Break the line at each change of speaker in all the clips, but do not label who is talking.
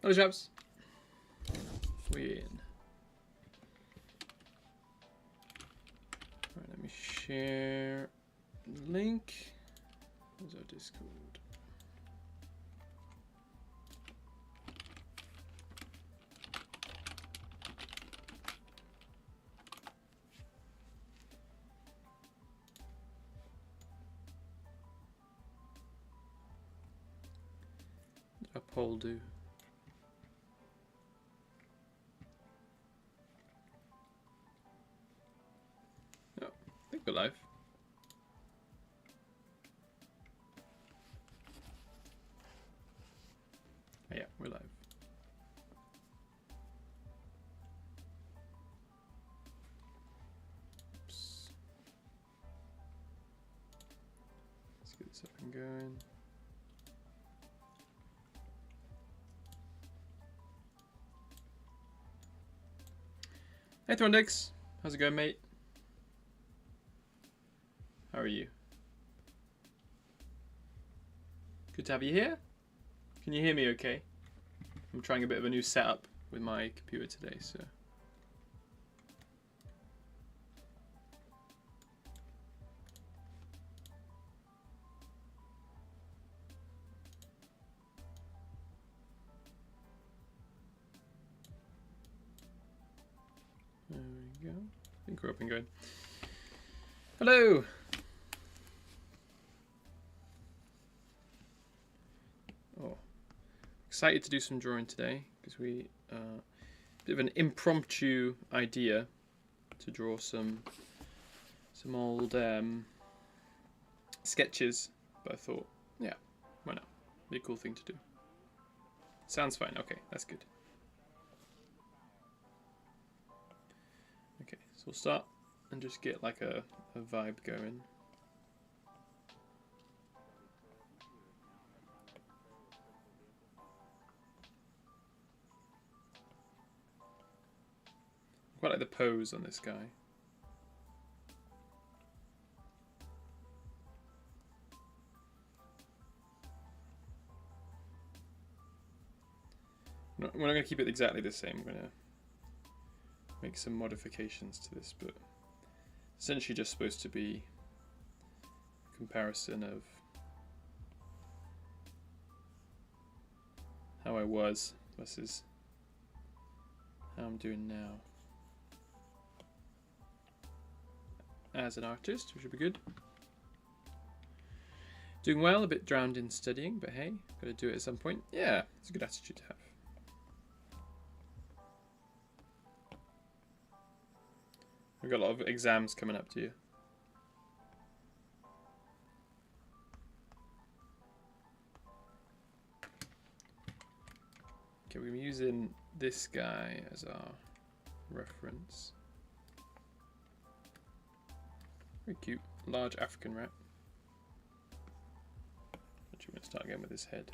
Hello, chaps. We're in. Right, let me share the link. Where's our Discord? What did our poll do? Oh, I think we're live. Oh, yeah, we're live. Oops. Let's get this up and going. Hey Throndex, how's it going, mate? How are you? Good to have you here. Can you hear me okay? I'm trying a bit of a new setup with my computer today, so. There we go. I think we're up and going. Hello! Oh, excited to do some drawing today because we bit of an impromptu idea to draw some old sketches, but I thought, yeah, why not? Be a cool thing to do. Sounds fine. Okay, that's good. Okay, so we'll start and just get like a vibe going. Quite like the pose on this guy. We're not going to keep it exactly the same. We're going to make some modifications to this, but essentially just supposed to be a comparison of how I was versus how I'm doing now as an artist, which would be good. Doing well, a bit drowned in studying, but hey, got to do it at some point. Yeah, it's a good attitude to have. We've got a lot of exams coming up, do you? Okay, we're using this guy as our reference. Very cute, large African rat. Actually, we're going to start again with his head.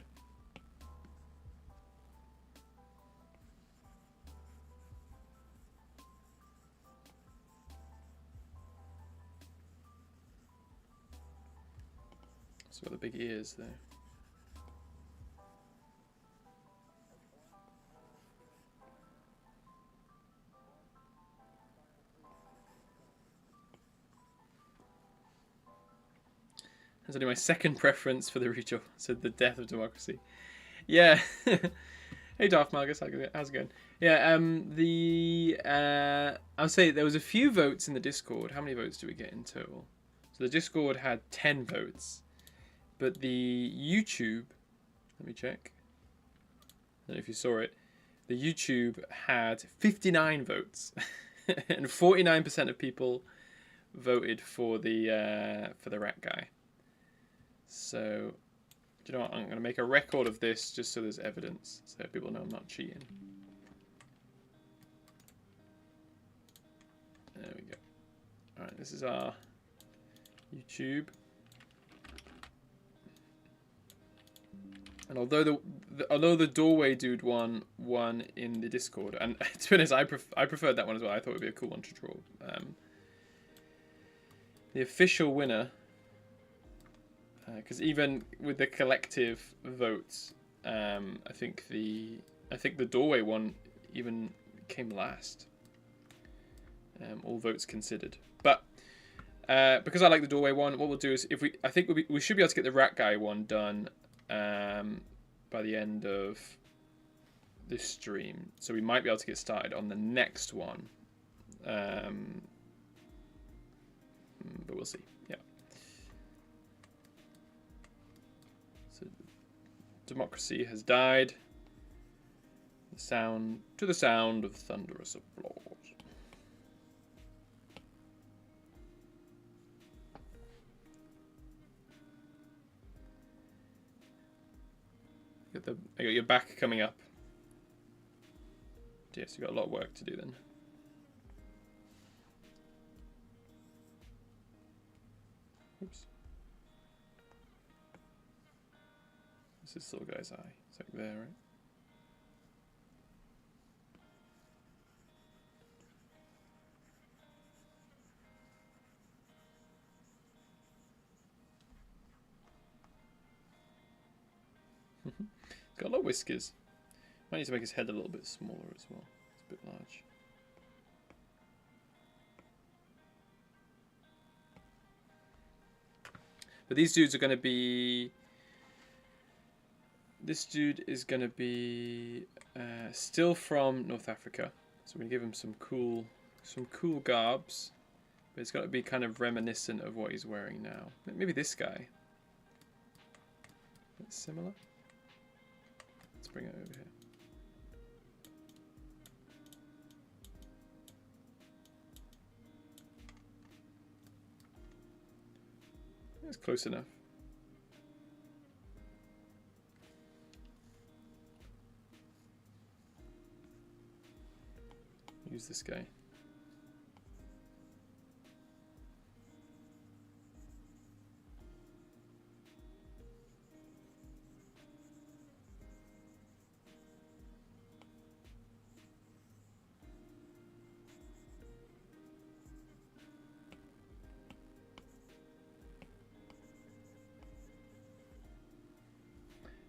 It's got the big ears there. That's only my second preference for the regional. So the death of democracy. Yeah. Hey Darth Margus, how's it going? Yeah. I would say there was a few votes in the Discord. How many votes do we get in total? So the Discord had 10 votes, but the YouTube, let me check. I don't know if you saw it. The YouTube had 59 votes, and 49% of people voted for the rat guy. So, do you know what? I'm going to make a record of this just so there's evidence, so people know I'm not cheating. There we go. Alright, this is our YouTube. And although the doorway dude won in the Discord, and to be honest, I preferred that one as well. I thought it would be a cool one to draw. The official winner, because even with the collective votes, I think the I think the doorway one even came last. All votes considered. But because I like the doorway one, what we'll do is I think we should be able to get the rat guy one done by the end of this stream. So we might be able to get started on the next one. But we'll see. Yeah. So democracy has died. To the sound of thunderous applause. I got your back coming up. Yes, you've got a lot of work to do then. Oops. This is this little guy's eye. It's like there, right? He's got a lot of whiskers. Might need to make his head a little bit smaller as well. It's a bit large. But these dudes are going to be... This dude is going to be still from North Africa. So we're going to give him some cool garbs. But it's got to be kind of reminiscent of what he's wearing now. Maybe this guy. It's similar. Let's bring it over here. It's close enough. Use this guy.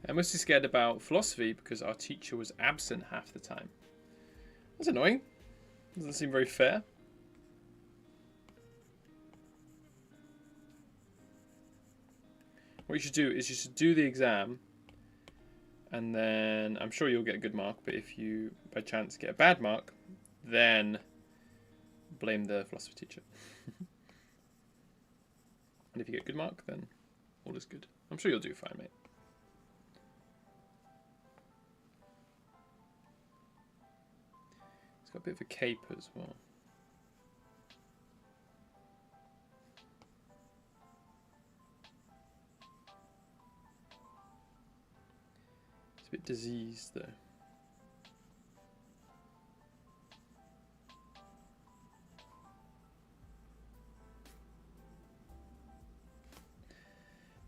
I'm mostly scared about philosophy because our teacher was absent half the time. That's annoying. Doesn't seem very fair. What you should do is you should do the exam, and then I'm sure you'll get a good mark, but if you by chance get a bad mark, then blame the philosophy teacher. And if you get a good mark, then all is good. I'm sure you'll do fine, mate. Got a bit of a cape as well. It's a bit diseased though.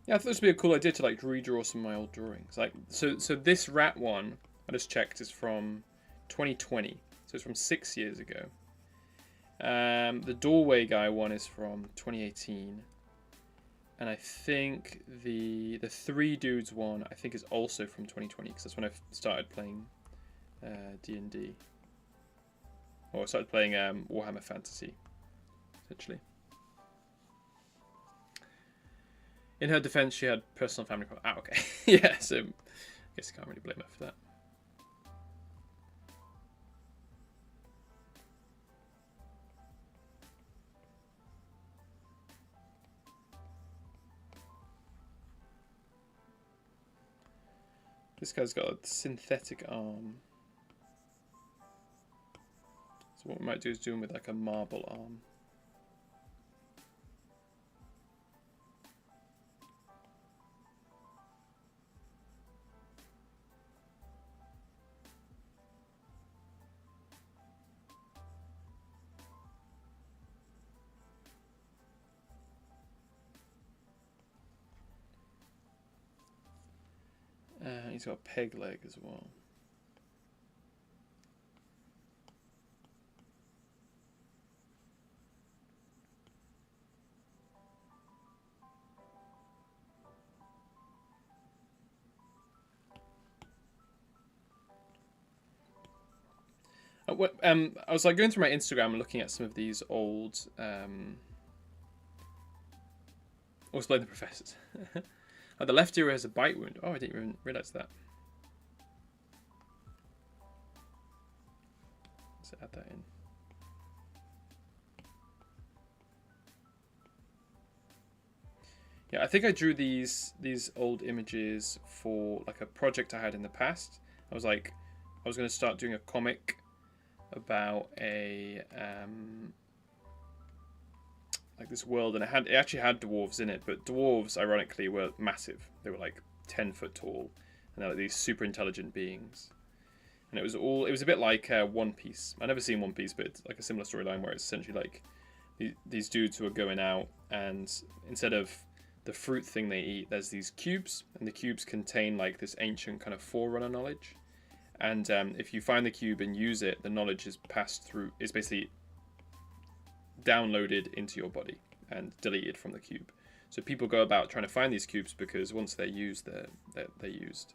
Yeah, I thought this would be a cool idea to like redraw some of my old drawings. Like so this rat one I just checked is from 2020. So it's from 6 years ago. The doorway guy one is from 2018. And I think the three dudes one I think is also from 2020 because that's when I started playing D&D. Or I started playing Warhammer Fantasy, essentially. In her defense, she had personal family problems. Ah, okay. Yeah, so I guess I can't really blame her for that. This guy's got a synthetic arm. So what we might do is do him with like a marble arm. He's got a peg leg as well. I was like going through my Instagram and looking at some of these old or explain the professors. Oh, the left ear has a bite wound. Oh, I didn't even realize that. Let's add that in. Yeah, I think I drew these old images for like a project I had in the past. I was going to start doing a comic about a like this world, and it actually had dwarves in it, but dwarves ironically were massive. They were like 10 foot tall, and they're like these super intelligent beings. And it was a bit like One Piece. I've never seen One Piece, but it's like a similar storyline where it's essentially like these dudes who are going out, and instead of the fruit thing they eat, there's these cubes, and the cubes contain like this ancient kind of forerunner knowledge. And if you find the cube and use it, the knowledge is passed through, is basically downloaded into your body and deleted from the cube. So people go about trying to find these cubes because once they're used, they're used.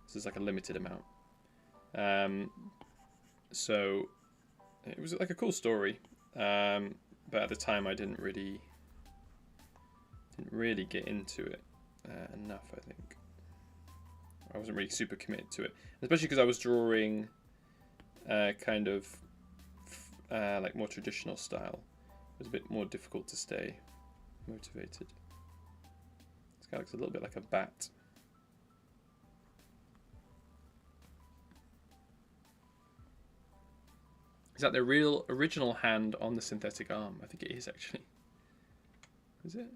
So it's like a limited amount. So it was like a cool story, but at the time I didn't really get into it enough. I think I wasn't really super committed to it, especially because I was drawing kind of like more traditional style. It was a bit more difficult to stay motivated. This guy looks a little bit like a bat. Is that the original hand on the synthetic arm? I think it is actually. Is it?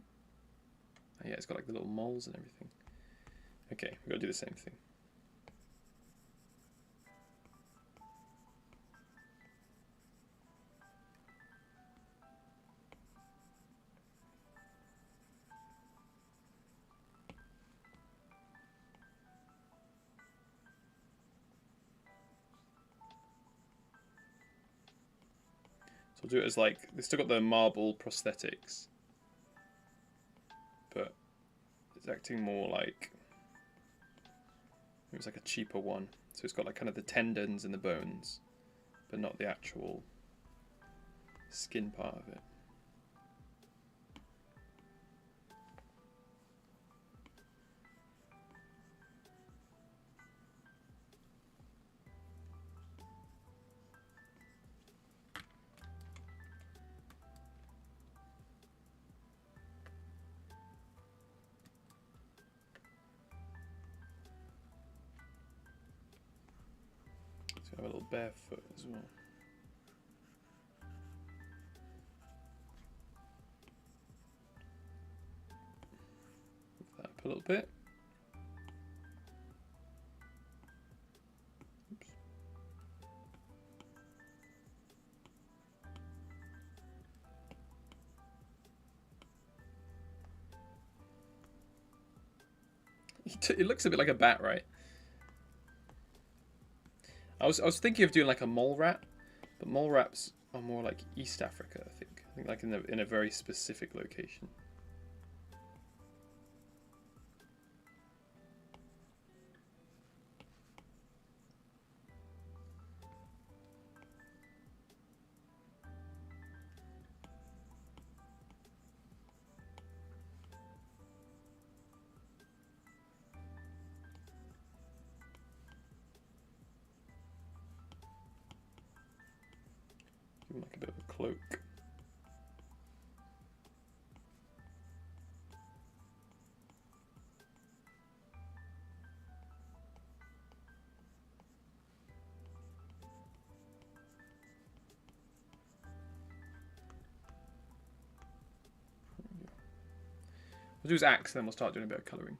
Oh, yeah, it's got like the little moles and everything. Okay, we've got to do the same thing. So I'll do it as like, they've still got the marble prosthetics, but it's acting more like, it was like a cheaper one. So it's got like kind of the tendons and the bones, but not the actual skin part of it. So I have a little bare foot as well. Move that up a little bit. Oops. It looks a bit like a bat, right? I was thinking of doing like a mole rat, but mole rats are more like East Africa, I think. I think like in a very specific location. Give him like a bit of a cloak. We'll do his axe, then we'll start doing a bit of colouring.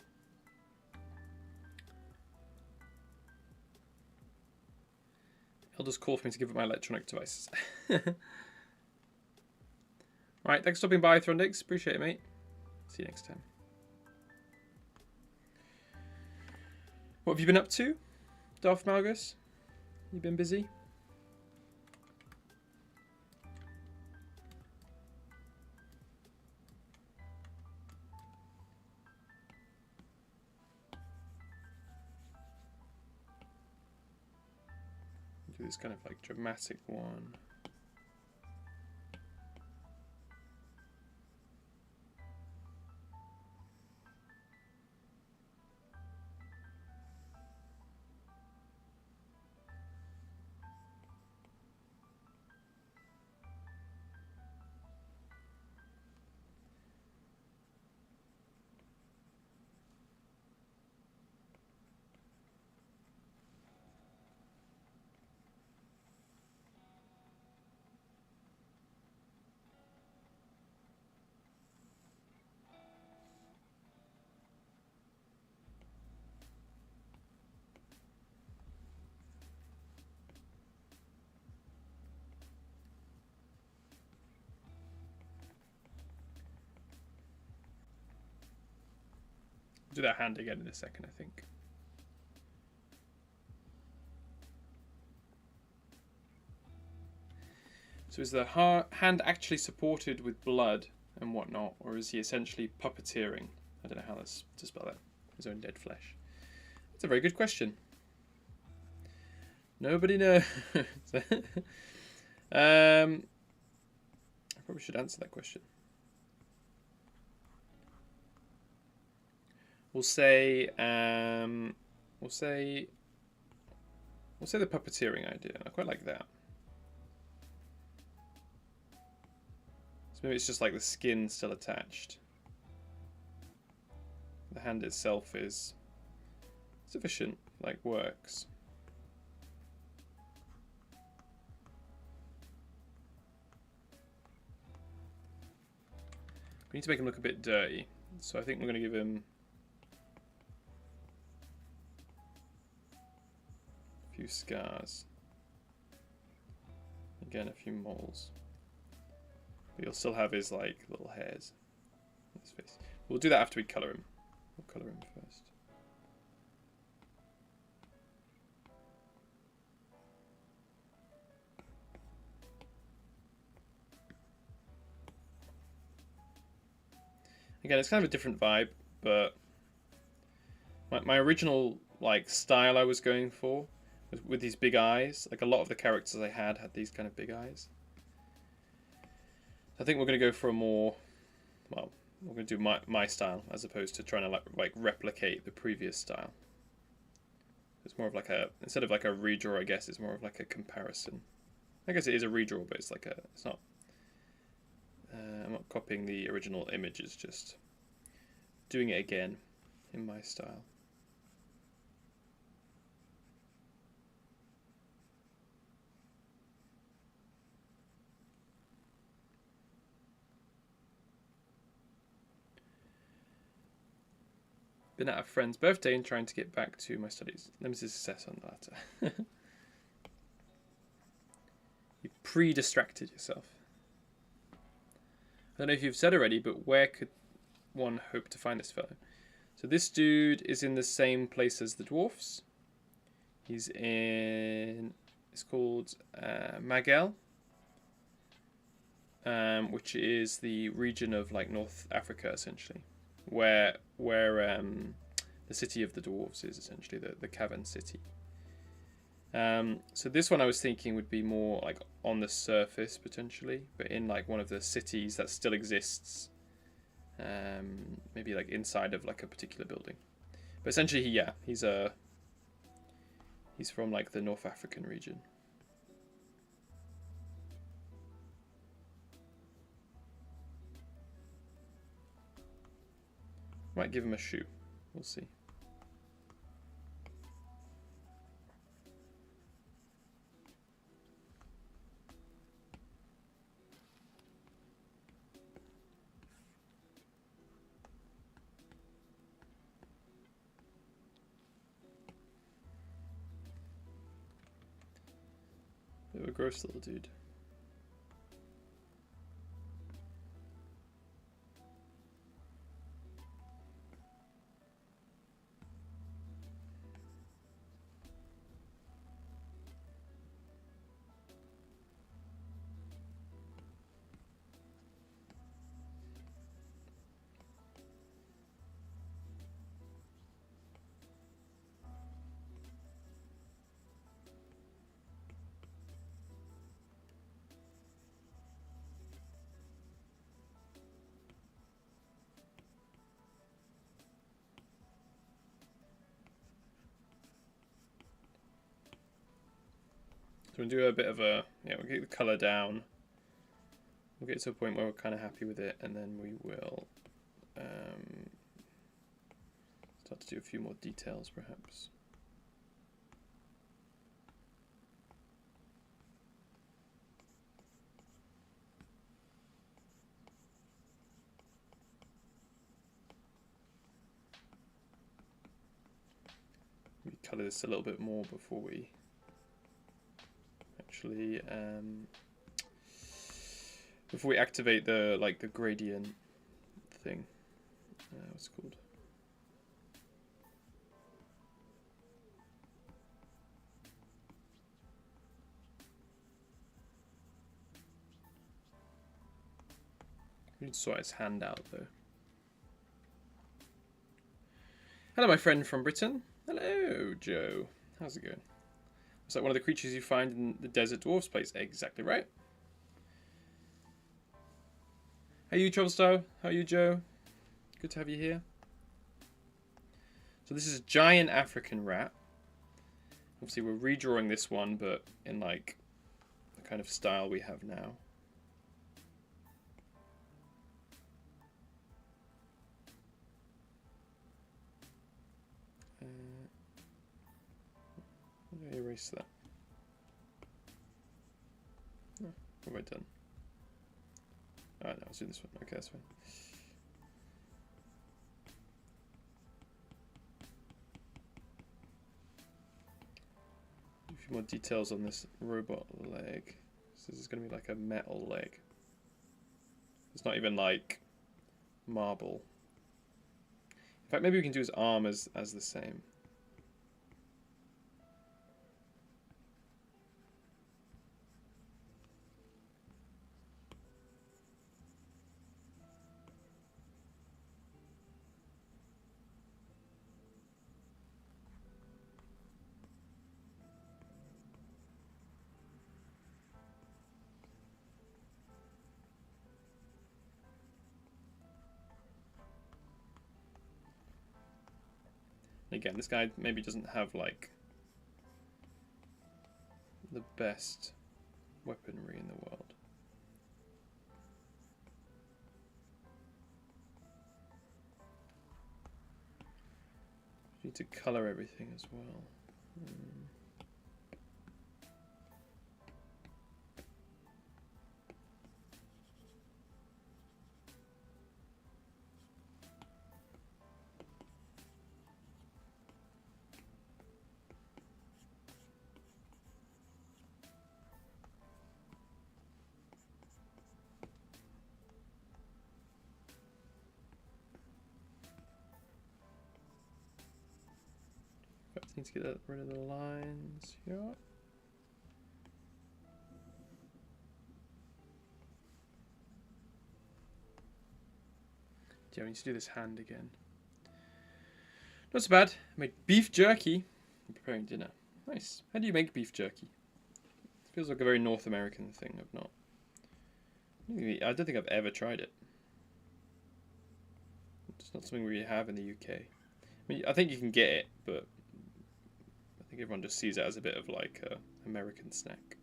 Elders call for me to give up my electronic devices. Right, thanks for stopping by, Throndix. Appreciate it, mate. See you next time. What have you been up to, Darth Malgus? You been busy? do this kind of like dramatic one. Do that hand again in a second, I think. So is the hand actually supported with blood and whatnot, or is he essentially puppeteering? I don't know how to spell that. His own dead flesh. That's a very good question. Nobody knows. I probably should answer that question. We'll say the puppeteering idea. I quite like that. So maybe it's just like the skin still attached. The hand itself is sufficient, like works. We need to make him look a bit dirty, so I think we're going to give him a few scars. Again, a few moles. But he'll still have his like little hairs on his face. We'll do that after we colour him. We'll colour him first. Again, it's kind of a different vibe, but my original like style I was going for was with these big eyes. Like a lot of the characters I had these kind of big eyes. I think we're going to go for a more, well, we're going to do my style as opposed to trying to like replicate the previous style. It's more of like a, instead of like a redraw, I guess it's more of like a comparison. I guess it is a redraw, but it's like a, it's not. I'm not copying the original image, it's just doing it again in my style. Been at a friend's birthday and trying to get back to my studies. Limited success on the latter. You pre-distracted yourself. I don't know if you've said already, but where could one hope to find this fellow? So this dude is in the same place as the dwarfs. He's in, it's called Magel, which is the region of like North Africa essentially, where the city of the dwarves is essentially the cavern city. So this one I was thinking would be more like on the surface potentially, but in like one of the cities that still exists, maybe like inside of like a particular building. But essentially, he's from like the North African region. Might give him a shoe. We'll see. Bit of a gross little dude. we'll do a bit of a, yeah, we'll get the colour down. We'll get to a point where we're kind of happy with it, and then we will start to do a few more details, perhaps. We colour this a little bit more before we actually activate the the gradient thing. What's it called? We need to sort his hand out though. Hello, my friend from Britain. Hello, Joe. How's it going? It's like one of the creatures you find in the Desert Dwarfs place. Exactly right. How are you, Troublestar? How are you, Joe? Good to have you here. So this is a giant African rat. Obviously, we're redrawing this one, but in like the kind of style we have now. Let me erase that. Oh, what have I done? Oh, no, I was doing this one. Okay, that's fine. A few more details on this robot leg. So this is going to be like a metal leg. It's not even like marble. In fact, maybe we can do his arm as the same. Again, this guy maybe doesn't have like the best weaponry in the world. Need to color everything as well. Need to get rid of the lines here. Yeah, we need to do this hand again. Not so bad. I made beef jerky. I'm preparing dinner. Nice. How do you make beef jerky? It feels like a very North American thing. I don't think I've ever tried it. It's not something we have in the UK. I mean, I think you can get it, but I think everyone just sees it as a bit of like a American snack.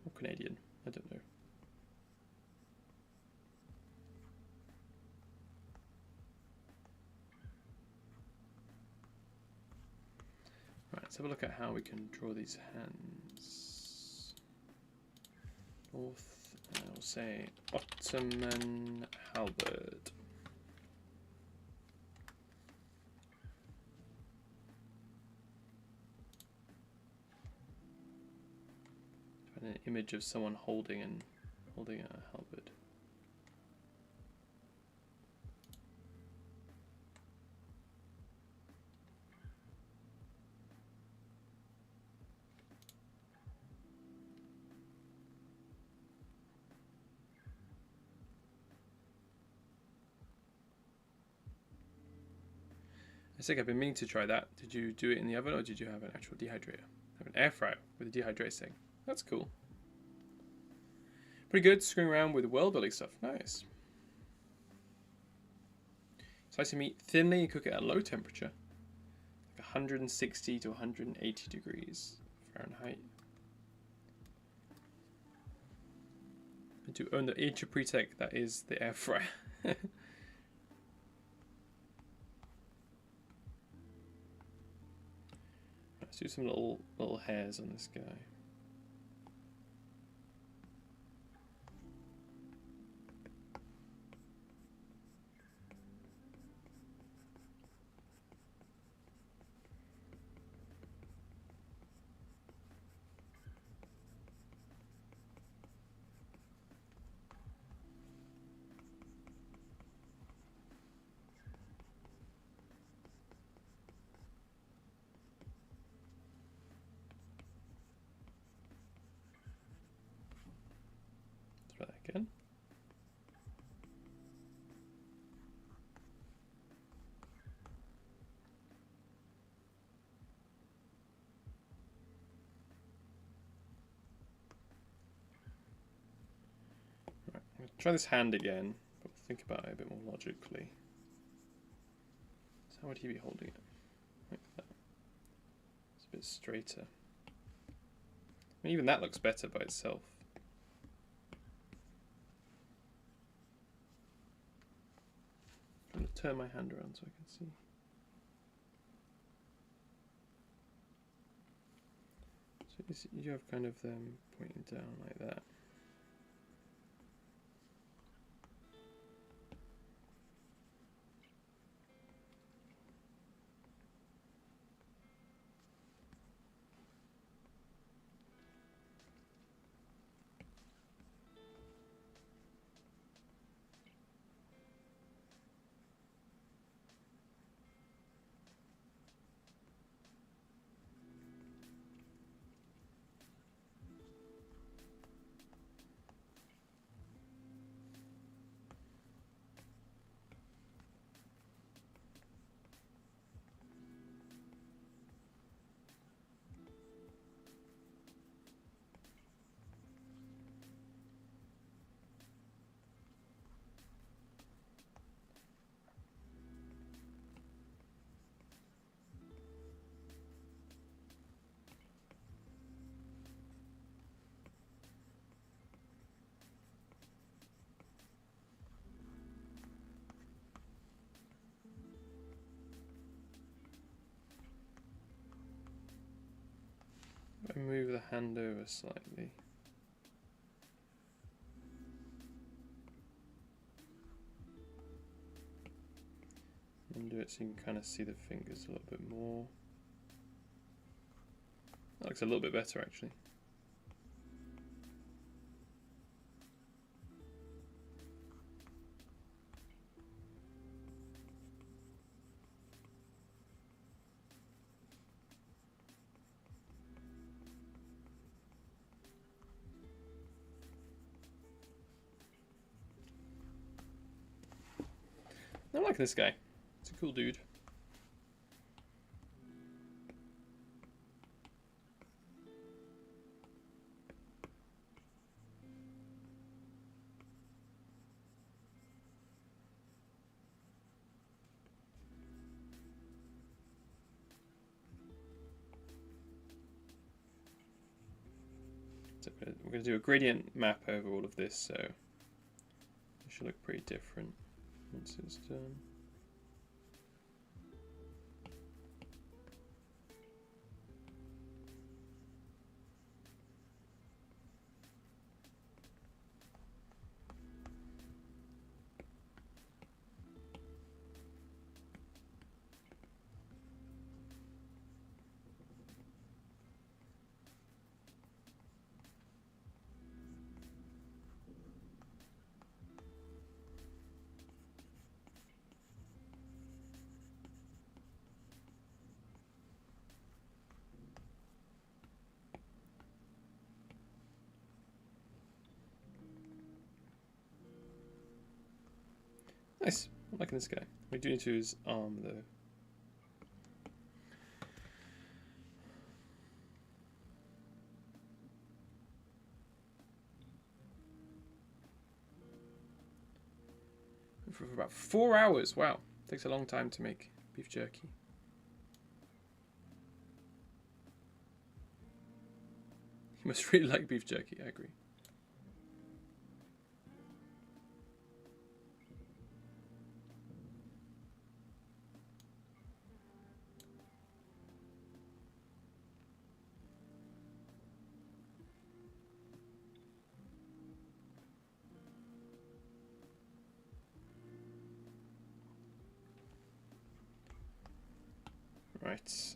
Or Canadian. I don't know. Right, let's have a look at how we can draw these hands. North, and we'll say Ottoman halberd. An image of someone holding a halberd. I think I've been meaning to try that. Did you do it in the oven or did you have an actual dehydrator? I have an air fryer with a dehydrator thing. That's cool. Pretty good, screwing around with world building stuff. Nice. Slice your meat thinly and cook it at low temperature. Like 160 to 180 degrees Fahrenheit. I do own the Interpretec that is the air fryer. Let's do some little hairs on this guy. Try that again. Right, I'm going to try this hand again, but think about it a bit more logically. So how would he be holding it? Like that. It's a bit straighter. I mean, even that looks better by itself. I'm going to turn my hand around so I can see. So you have kind of them pointing down like that. I move the hand over slightly. And do it so you can kind of see the fingers a little bit more. That looks a little bit better actually. I like this guy. It's a cool dude. So we're going to do a gradient map over all of this, so it should look pretty different once it's done. Nice. I'm liking this guy. We do need to his arm though. For about 4 hours. Wow. Takes a long time to make beef jerky. You must really like beef jerky, I agree. Right.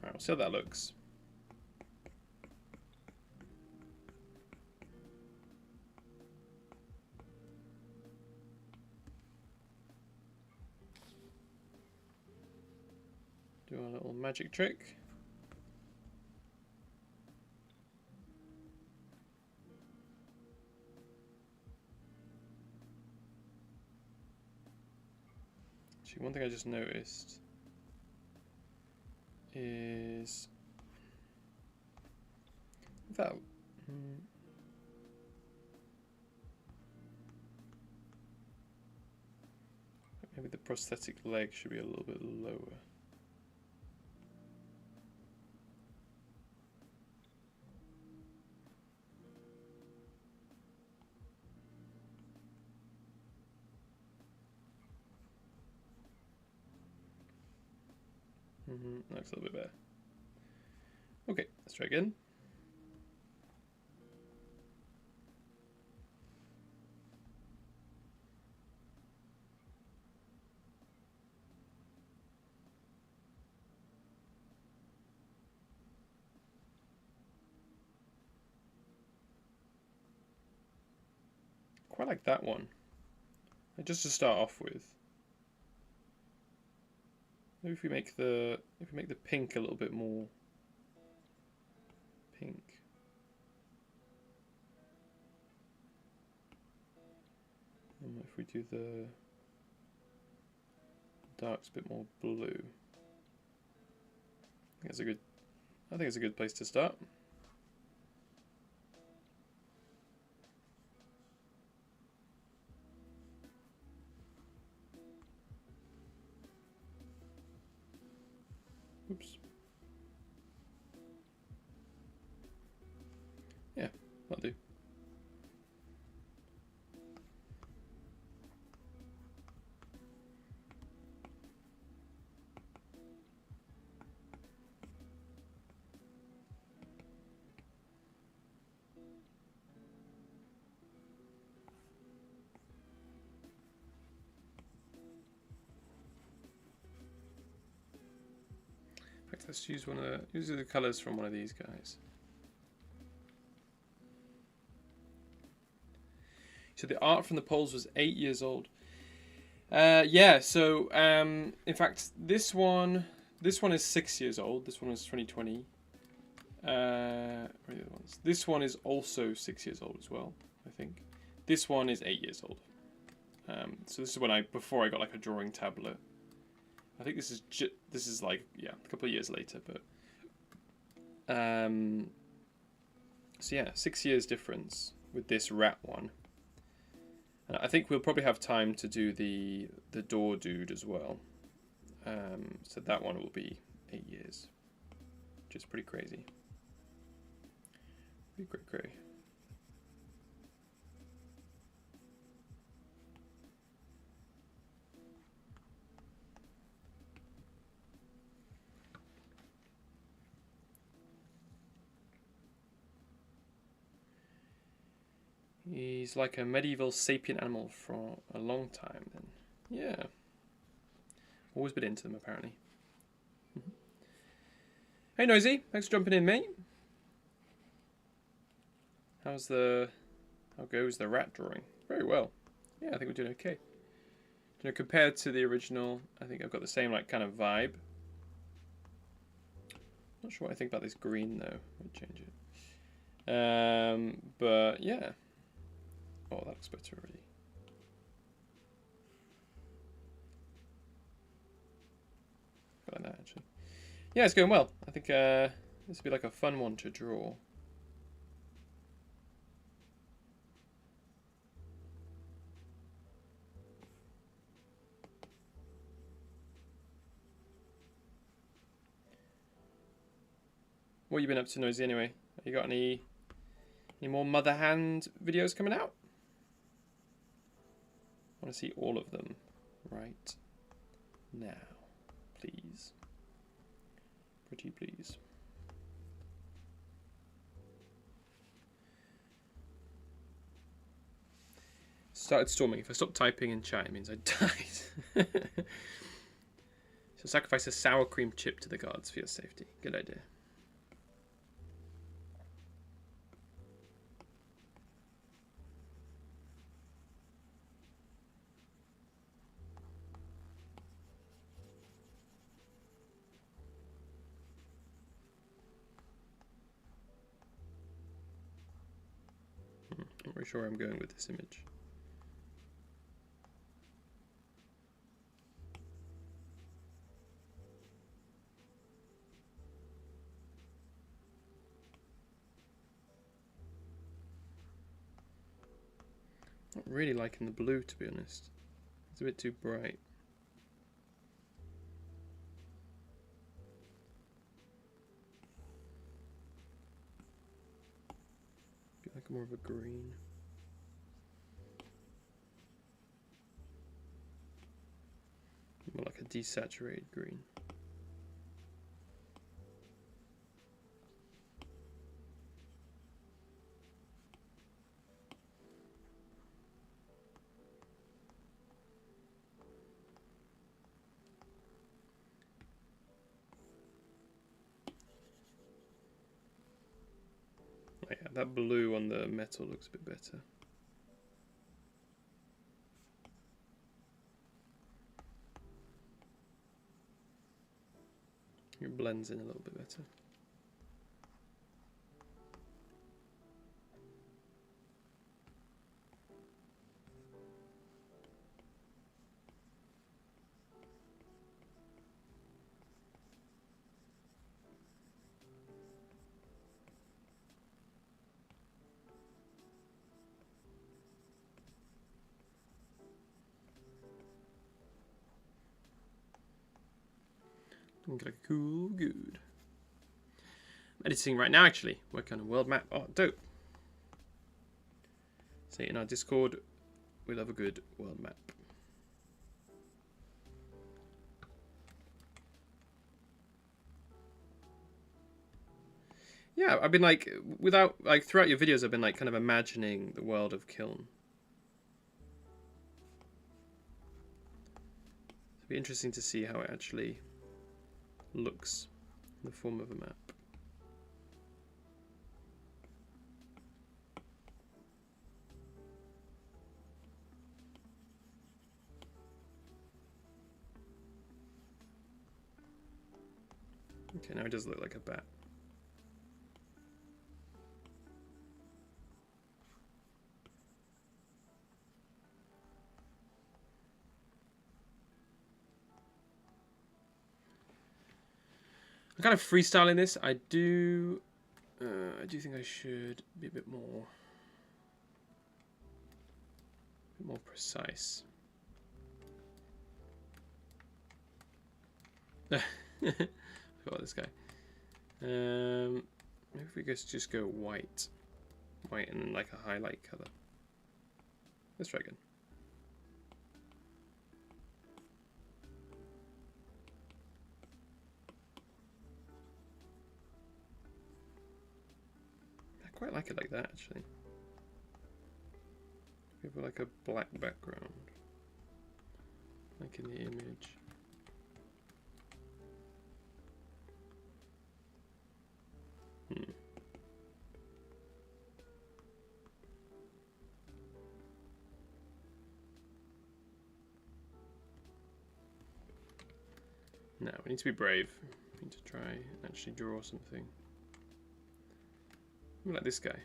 Alright, we'll see how that looks. Do a little magic trick. Actually, one thing I just noticed is that maybe the prosthetic leg should be a little bit lower. Looks a little bit better. Okay, let's try again. Quite like that one. Just to start off with. Maybe if we make the pink a little bit more pink. And if we do the darks a bit more blue. I think it's a good place to start. Oops. Yeah, that'll do. Let's use the colors from one of these guys. So the art from the polls was 8 years old. Yeah. So in fact, this one is 6 years old. This one was 2020. Where are the other ones? This one is also 6 years old as well, I think. This one is 8 years old. So this is before I got like a drawing tablet. I think this is like, yeah, a couple of years later, but so yeah, 6 years difference with this rat one. And I think we'll probably have time to do the door dude as well. So that one will be 8 years, which is pretty crazy. Pretty cray. He's like a medieval sapient animal for a long time then. Yeah. Always been into them apparently. Hey Noisy, thanks for jumping in, mate. How goes the rat drawing? Very well. Yeah, I think we're doing okay. You know, compared to the original, I think I've got the same like kind of vibe. Not sure what I think about this green though. I'll change it. But yeah. Oh, that looks better already. Like that actually. Yeah, it's going well. I think this will be like a fun one to draw. What have you been up to, Noisy, anyway? You got any more Mother Hand videos coming out? I want to see all of them right now, please. Pretty please. Started storming. If I stop typing in chat, it means I died. So sacrifice a sour cream chip to the guards for your safety. Good idea. Not really sure where I'm going with this image. Not really liking the blue, to be honest. It's a bit too bright. Be like more of a green. More like a desaturated green. Oh yeah, that blue on the metal looks a bit better. It blends in a little bit better. Looking like a cool good. I'm editing right now, actually. Working on a world map. Oh, dope. Say in our Discord, we love a good world map. Yeah, I've been like, throughout your videos, I've been like kind of imagining the world of Kiln. It'll be interesting to see how it actually looks in the form of a map. Okay, now it does look like a bat. I'm kind of freestyling this. I do think I should be a bit more precise. Forgot this guy. Maybe if we just go white and then like a highlight color. Let's try again. I quite like it like that, actually. Give it like a black background, like in the image. No, we need to be brave. We need to try and actually draw something. Like this guy.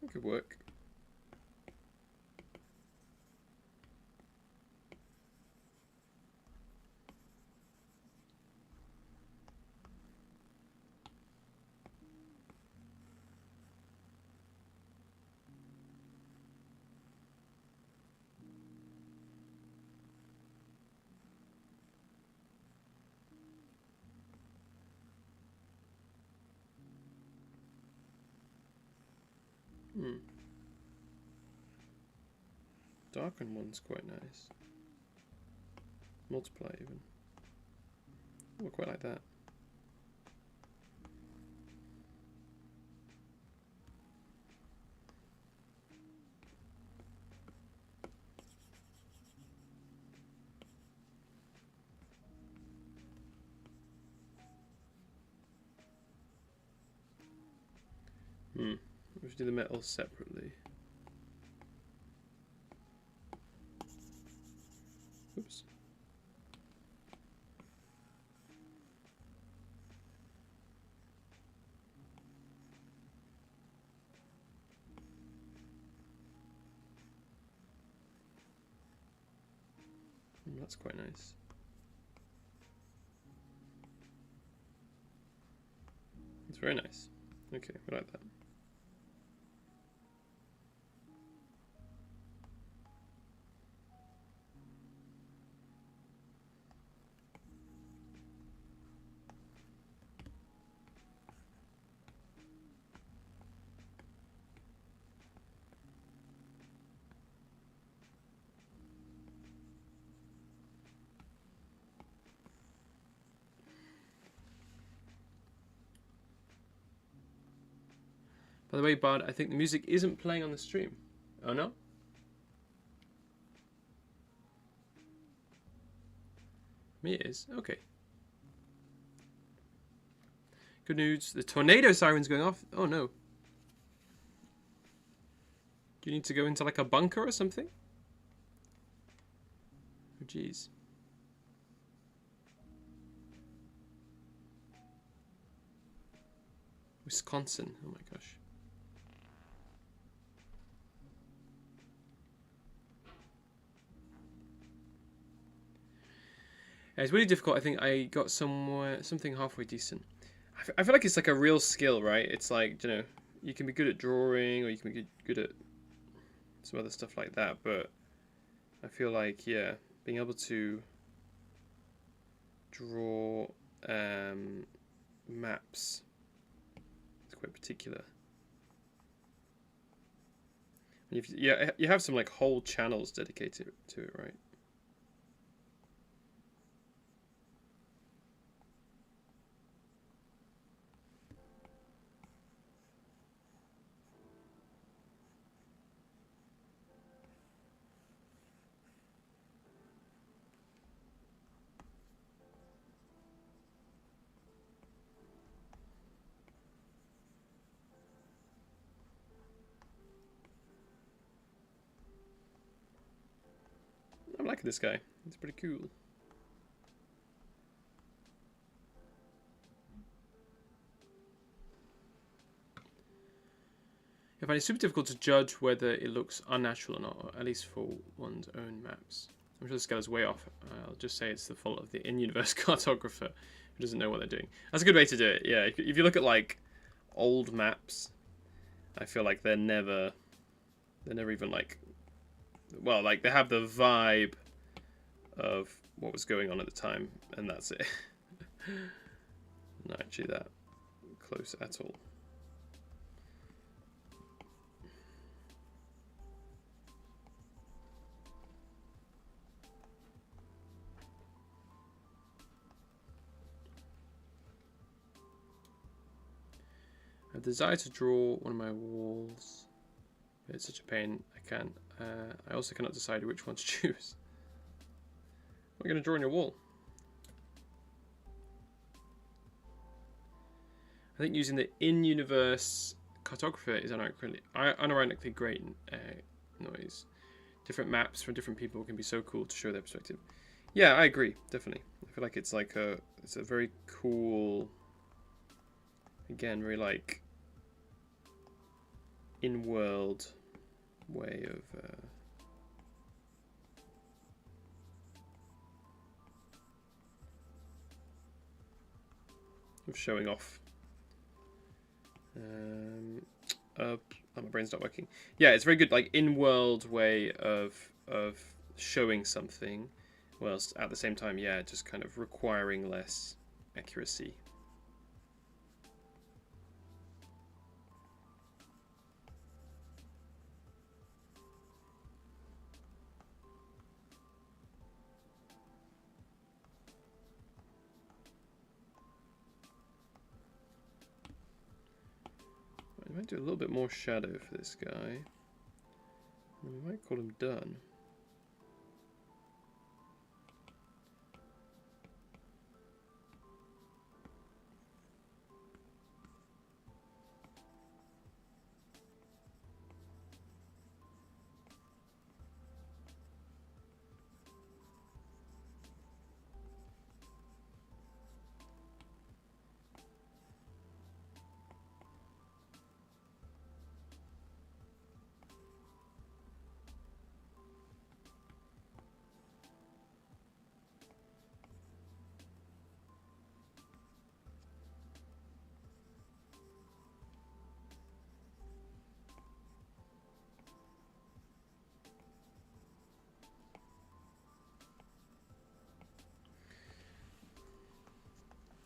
That could work. Darken one's quite nice. Multiply even. Oh, quite like that. We should do the metals separately. Oops. That's quite nice. It's very nice. Okay, we like that. By the way, Bard, I think the music isn't playing on the stream. Oh no? Me it is. Okay. Good news. The tornado siren's going off. Oh no. Do you need to go into like a bunker or something? Oh jeez. Wisconsin. Oh my gosh. Yeah, it's really difficult. I think I got something halfway decent. I feel like it's like a real skill, right? It's like, you know, you can be good at drawing or you can be good at some other stuff like that, but I feel like, yeah, being able to draw maps is quite particular. You have some like whole channels dedicated to it, right? I'm liking this guy. He's pretty cool. I find it super difficult to judge whether it looks unnatural or not, or at least for one's own maps. I'm sure the scale is way off. I'll just say it's the fault of the in-universe cartographer who doesn't know what they're doing. That's a good way to do it. Yeah, if you look at like old maps, I feel like they're never even like, well, like they have the vibe of what was going on at the time, and that's it. Not actually that close at all.
have the desire to draw one of my walls. It's such a pain. I can't. I also cannot decide which one to choose. What are you going to draw on your wall? I think using the in-universe cartographer is unironically great noise. Different maps from different people can be so cool to show their perspective. Yeah, I agree, definitely. I feel like it's like it's a very cool, again, very like in-world way of showing off. Oh, my brain's not working. Yeah, it's a very good like in-world way of showing something, whilst at the same time, yeah, just kind of requiring less accuracy. I might do a little bit more shadow for this guy. We might call him done.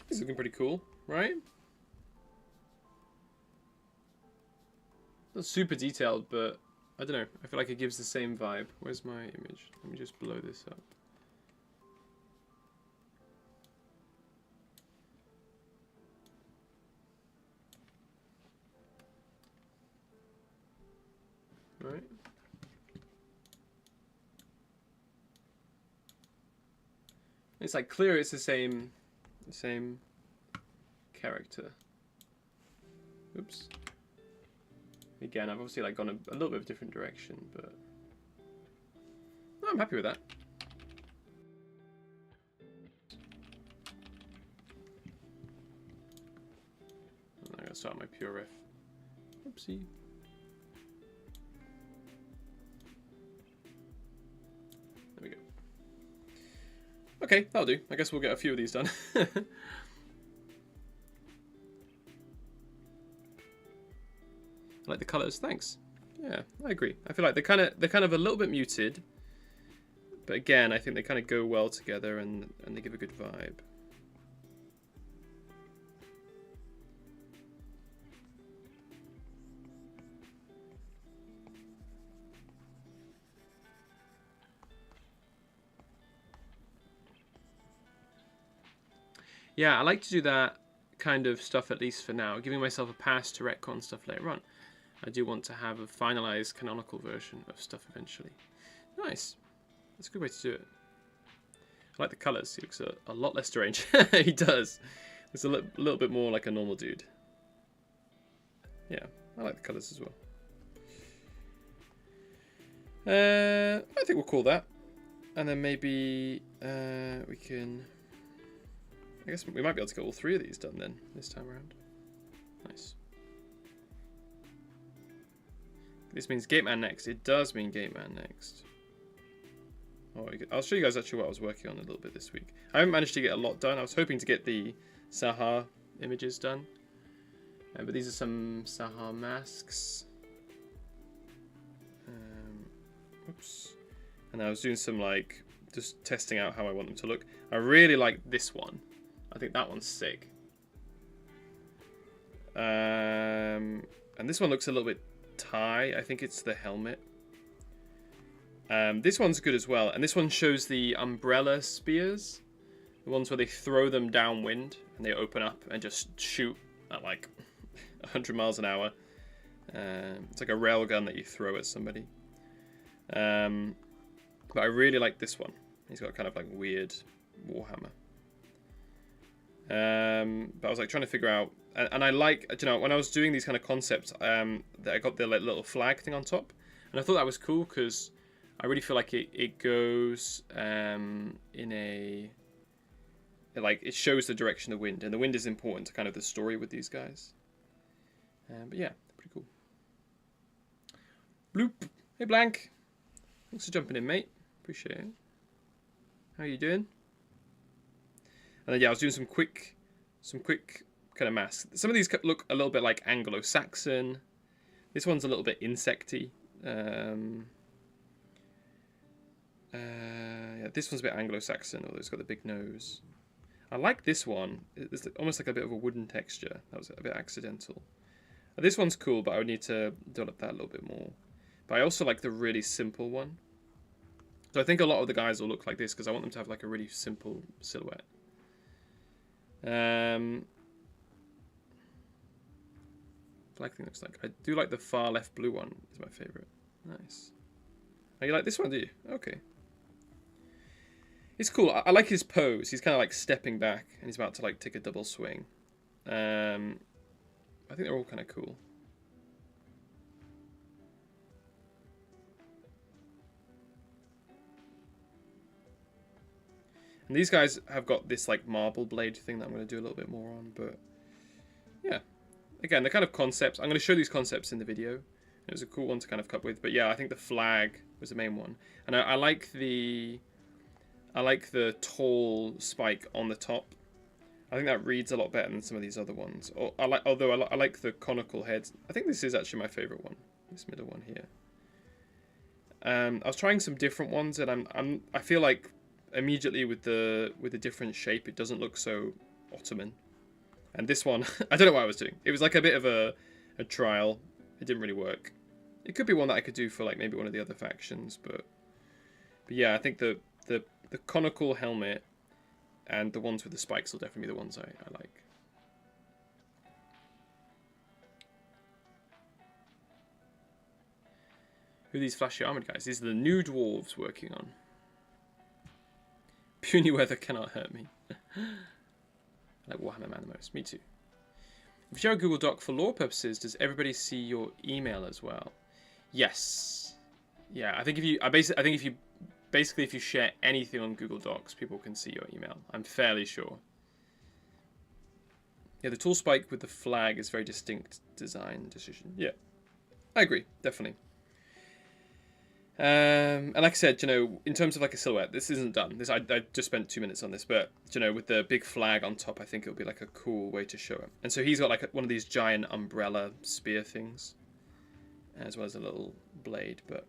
This is looking pretty cool, right? Not super detailed, but I don't know. I feel like it gives the same vibe. Where's my image? Let me just blow this up. Right. It's like clear it's the same character. Oops. Again, I've obviously like gone a little bit of a different direction, but no, I'm happy with that. I'm gonna start my pure riff. Oopsie. There we go. Okay, that'll do. I guess we'll get a few of these done. I like the colours, thanks. Yeah, I agree. I feel like they're kind of a little bit muted, but again, I think they kind of go well together and they give a good vibe. Yeah, I like to do that kind of stuff at least for now, giving myself a pass to retcon stuff later on. I do want to have a finalized canonical version of stuff eventually. Nice. That's a good way to do it. I like the colours. He looks a lot less deranged. He does. It's a little bit more like a normal dude. Yeah, I like the colours as well. I think we'll call that. And then maybe we can... I guess we might be able to get all three of these done then, this time around. Nice. This means Gate Man next. It does mean Gate Man next. Oh, I'll show you guys actually what I was working on a little bit this week. I haven't managed to get a lot done. I was hoping to get the Sahar images done. But these are some Sahar masks. Oops. And I was doing some like, just testing out how I want them to look. I really like this one. I think that one's sick. And this one looks a little bit Thai. I think it's the helmet. This one's good as well. And this one shows the umbrella spears. The ones where they throw them downwind and they open up and just shoot at like
100 miles an hour. It's like a railgun that you throw at somebody. But I really like this one. He's got kind of like weird warhammer. But I was like trying to figure out, and I like, you know, when I was doing these kind of concepts, that I got the like little flag thing on top, and I thought that was cool because I really feel like it goes in a, like it shows the direction of the wind, and the wind is important to kind of the story with these guys. But yeah, pretty cool. Bloop. Hey Blank, thanks for jumping in, mate. Appreciate it. How are you doing? And then yeah, I was doing some quick kind of maths. Some of these look a little bit like Anglo-Saxon. This one's a little bit insecty. Yeah, this one's a bit Anglo-Saxon, although it's got the big nose. I like this one. It's almost like a bit of a wooden texture. That was a bit accidental. This one's cool, but I would need to develop that a little bit more. But I also like the really simple one. So I think a lot of the guys will look like this because I want them to have like a really simple silhouette. Flag thing looks like. I do like the far left blue one. Is my favorite. Nice. Oh, you like this one, do you? Okay. It's cool. I like his pose. He's kind of like stepping back and he's about to like take a double swing. I think they're all kind of cool. And these guys have got this like marble blade thing that I'm going to do a little bit more on, but yeah. Again, the kind of concepts. I'm going to show these concepts in the video. It was a cool one to kind of cut with, but yeah, I think the flag was the main one, and I like the tall spike on the top. I think that reads a lot better than some of these other ones. Although I like the conical heads. I think this is actually my favorite one. This middle one here. I was trying some different ones, and I feel like immediately with the different shape, it doesn't look so Ottoman. And this one, I don't know what I was doing. It was like a bit of a trial. It didn't really work. It could be one that I could do for like maybe one of the other factions, but yeah, I think the conical helmet and the ones with the spikes will definitely be the ones I like. Who are these flashy armored guys? These are the new dwarves working on. Puny weather cannot hurt me. I like Warhammer Man the most. Me too. If you share a Google Doc for lore purposes, does everybody see your email as well? Yes. Yeah, I think if you share anything on Google Docs, people can see your email. I'm fairly sure. Yeah, the tall spike with the flag is a very distinct design decision. Yeah, I agree, definitely. And like I said, you know, in terms of like a silhouette, this isn't done. I just spent 2 minutes on this, but you know, with the big flag on top, I think it would be like a cool way to show it. And so he's got like one of these giant umbrella spear things, as well as a little blade. But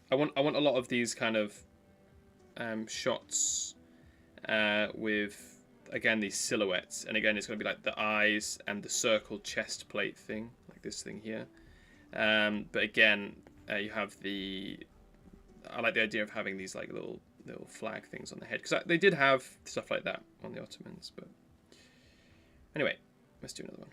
I want a lot of these kind of shots with, again, these silhouettes. And again, it's going to be like the eyes and the circle chest plate thing, like this thing here. But again, you have I like the idea of having these like little flag things on the head, because they did have stuff like that on the Ottomans. But anyway, let's do another one.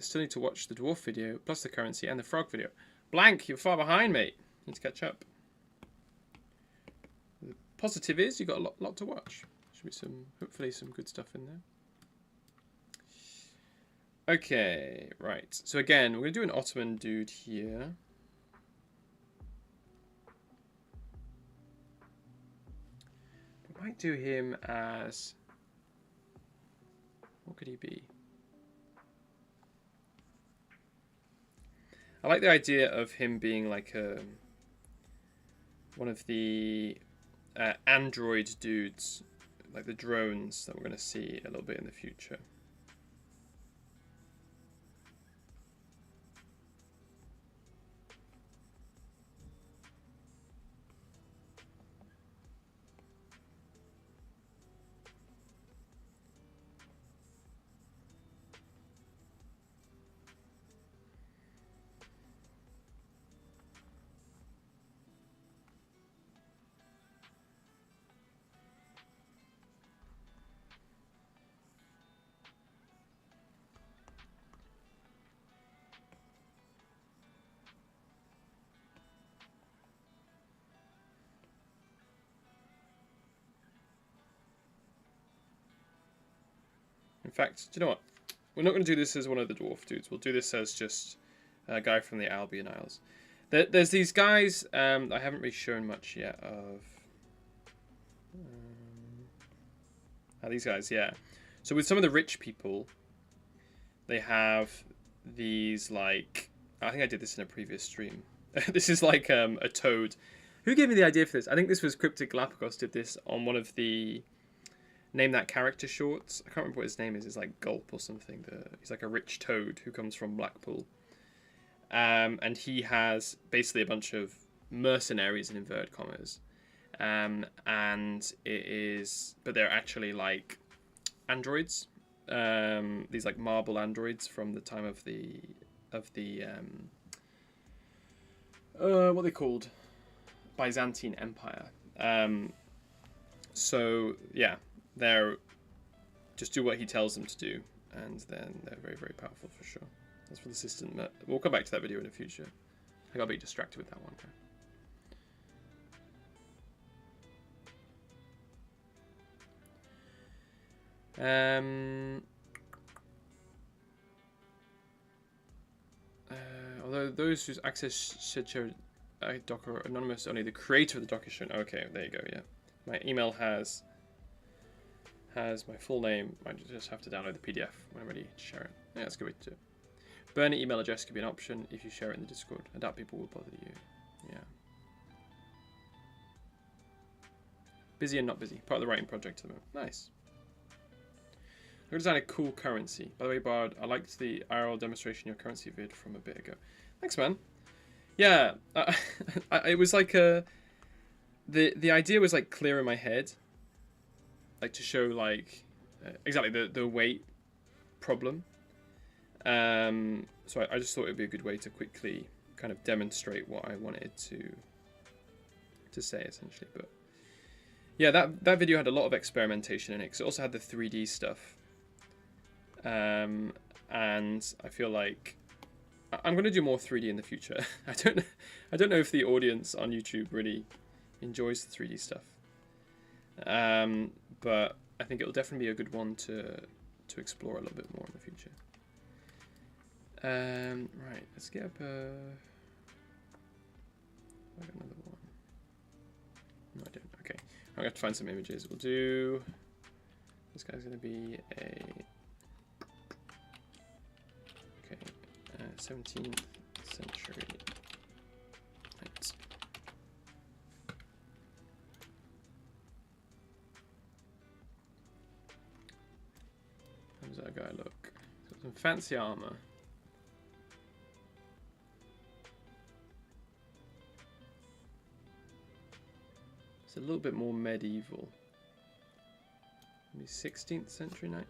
Still need to watch the dwarf video, plus the currency and the frog video. Blank, you're far behind, mate. Need to catch up. The positive is you've got a lot to watch. Should be hopefully some good stuff in there. Okay, right. So again, we're going to do an Ottoman dude here. We might do him as... what could he be? I like the idea of him being like one of the android dudes, like the drones that we're going to see a little bit in the future. fact, do you know what? We're not going to do this as one of the dwarf dudes. We'll do this as just a guy from the Albion Isles. There's these guys I haven't really shown much yet of. These guys, yeah. So with some of the rich people, they have these, like... I think I did this in a previous stream. This is like a toad. Who gave me the idea for this? I think this was Cryptic Galapagos did this on one of the Name That Character shorts. I can't remember what his name is. It's like Gulp or something. He's like a rich toad who comes from Blackpool. And he has basically a bunch of mercenaries in inverted commas. And it is... But they're actually like androids. These like marble androids from the time of the what are they called? Byzantine Empire. So yeah, they're just do what he tells them to do, and then they're very, very powerful for sure. That's for the system. We'll come back to that video in the future. I got a bit distracted with that one. Although those whose access should show Docker are anonymous, only the creator of the Docker shown. Okay, there you go. Yeah, my email has my full name. I just have to download the PDF when I'm ready to share it. Yeah, that's a good way to do it. Burn email address could be an option if you share it in the Discord. I doubt people will bother you. Yeah. Busy and not busy. Part of the writing project at the moment. Nice. I design a cool currency. By the way, Bard, I liked the IRL demonstration your currency vid from a bit ago. Thanks, man. Yeah, it was like the idea was like clear in my head, like to show like exactly the weight problem. So I just thought it'd be a good way to quickly kind of demonstrate what I wanted to say essentially. But yeah, that video had a lot of experimentation in it because it also had the 3D stuff. And I feel like I'm going to do more 3D in the future. I don't know if the audience on YouTube really enjoys the 3D stuff. But I think it'll definitely be a good one to explore a little bit more in the future. Right, let's get up another one. No, I don't. Okay, I'm going to have to find some images. We'll do... This guy's going to be a... 17th century. Right. How does that guy look? So some fancy armor. It's a little bit more medieval. Maybe 16th century knight.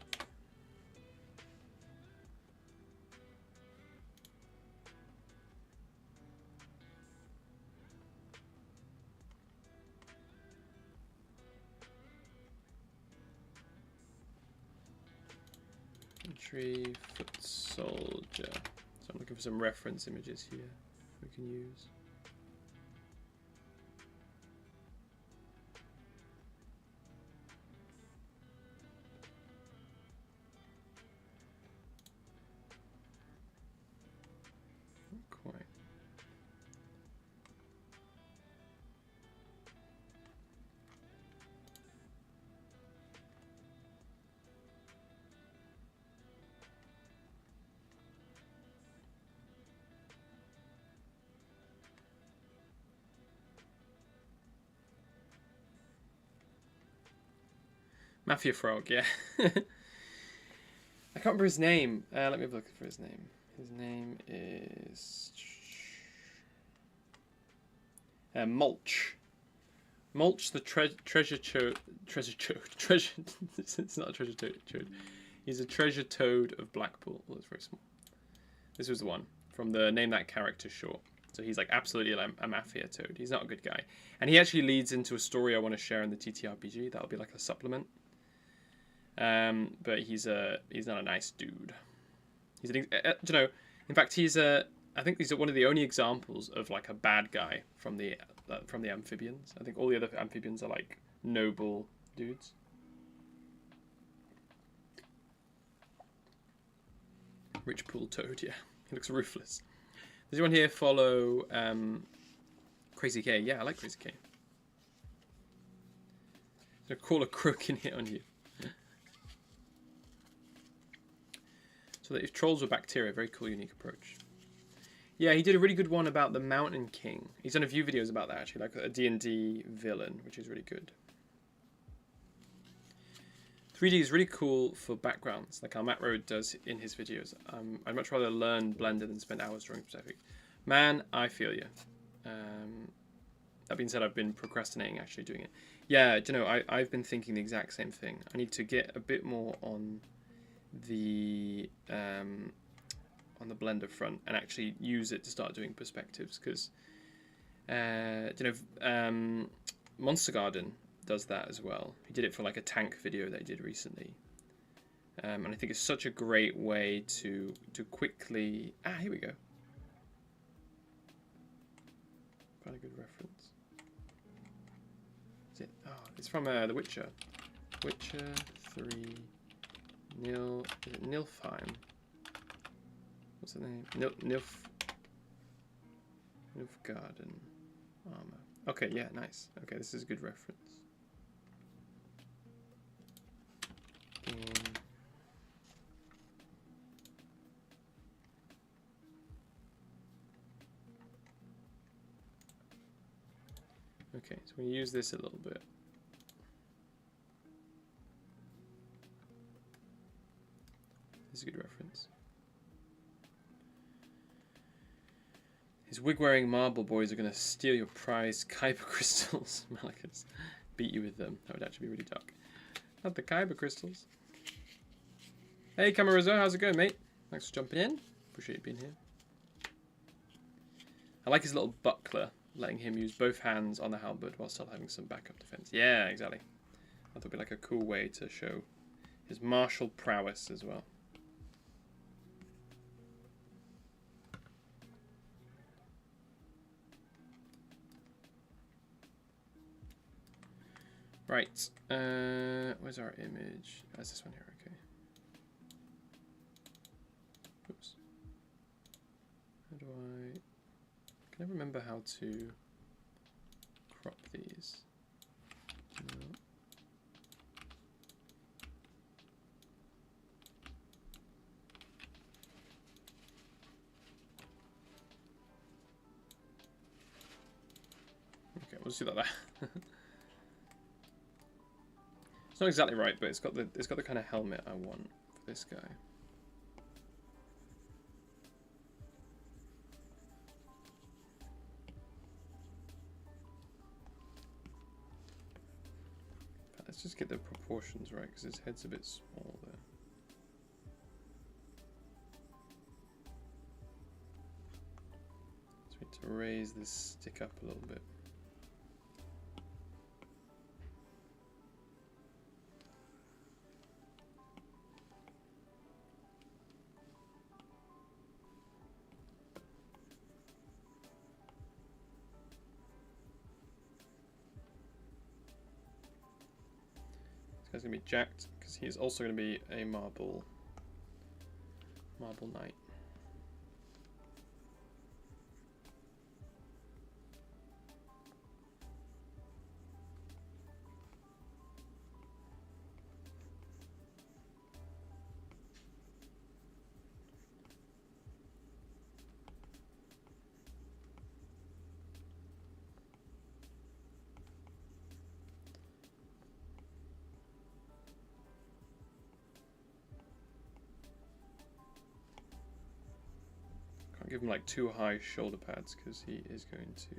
Foot soldier. So I'm looking for some reference images here we can use. Not quite. Mafia Frog, yeah. I can't remember his name. Let me look for his name. His name is... Mulch. Mulch the treasure chode. It's not a treasure toad. He's a treasure toad of Blackpool. Well, it's very small. This was the one from the Name That Character short. So he's like absolutely a mafia toad. He's not a good guy. And he actually leads into a story I want to share in the TTRPG. That'll be like a supplement. But he's not a nice dude. He's you know, in fact, I think he's one of the only examples of like a bad guy from the amphibians. I think all the other amphibians are like noble dudes. Rich pool toad, yeah. He looks ruthless. Does anyone here follow Crazy K? Yeah, I like Crazy K. There's a call a crook in hit on you. So that if trolls were bacteria, very cool, unique approach. Yeah, he did a really good one about the Mountain King. He's done a few videos about that, actually, like a D&D villain, which is really good. 3D is really cool for backgrounds, like how Matt Road does in his videos. I'd much rather learn Blender than spend hours drawing specific. Man, I feel you. That being said, I've been procrastinating actually doing it. Yeah, do you know, I've been thinking the exact same thing. I need to get a bit more on the Blender front and actually use it to start doing perspectives, because Monster Garden does that as well. He did it for like a tank video that he did recently, and I think it's such a great way to quickly here we go, find a good reference. Is it? Oh, it's from The Witcher 3 Nilfheim. What's the name? Nilfgaarden armor. Okay, yeah, nice. Okay, this is a good reference. Okay, so we use this a little bit. This is a good reference. His wig-wearing marble boys are going to steal your prized Kyber crystals, Malachus. Beat you with them. That would actually be really dark. Not the Kyber crystals. Hey, Camarazo, how's it going, mate? Thanks for jumping in. Appreciate you being here. I like his little buckler, letting him use both hands on the halberd while still having some backup defense. Yeah, exactly. That would be like a cool way to show his martial prowess as well. Right, where's our image? That's this one here, okay. Oops. How do I... Can I remember how to crop these? No. Okay, we'll just do that. It's not exactly right, but it's got the kind of helmet I want for this guy. Let's just get the proportions right, because his head's a bit small there. So we need to raise this stick up a little bit. This guy's going to be jacked, because he's also going to be a marble knight. Give him like too high shoulder pads, because he is going to...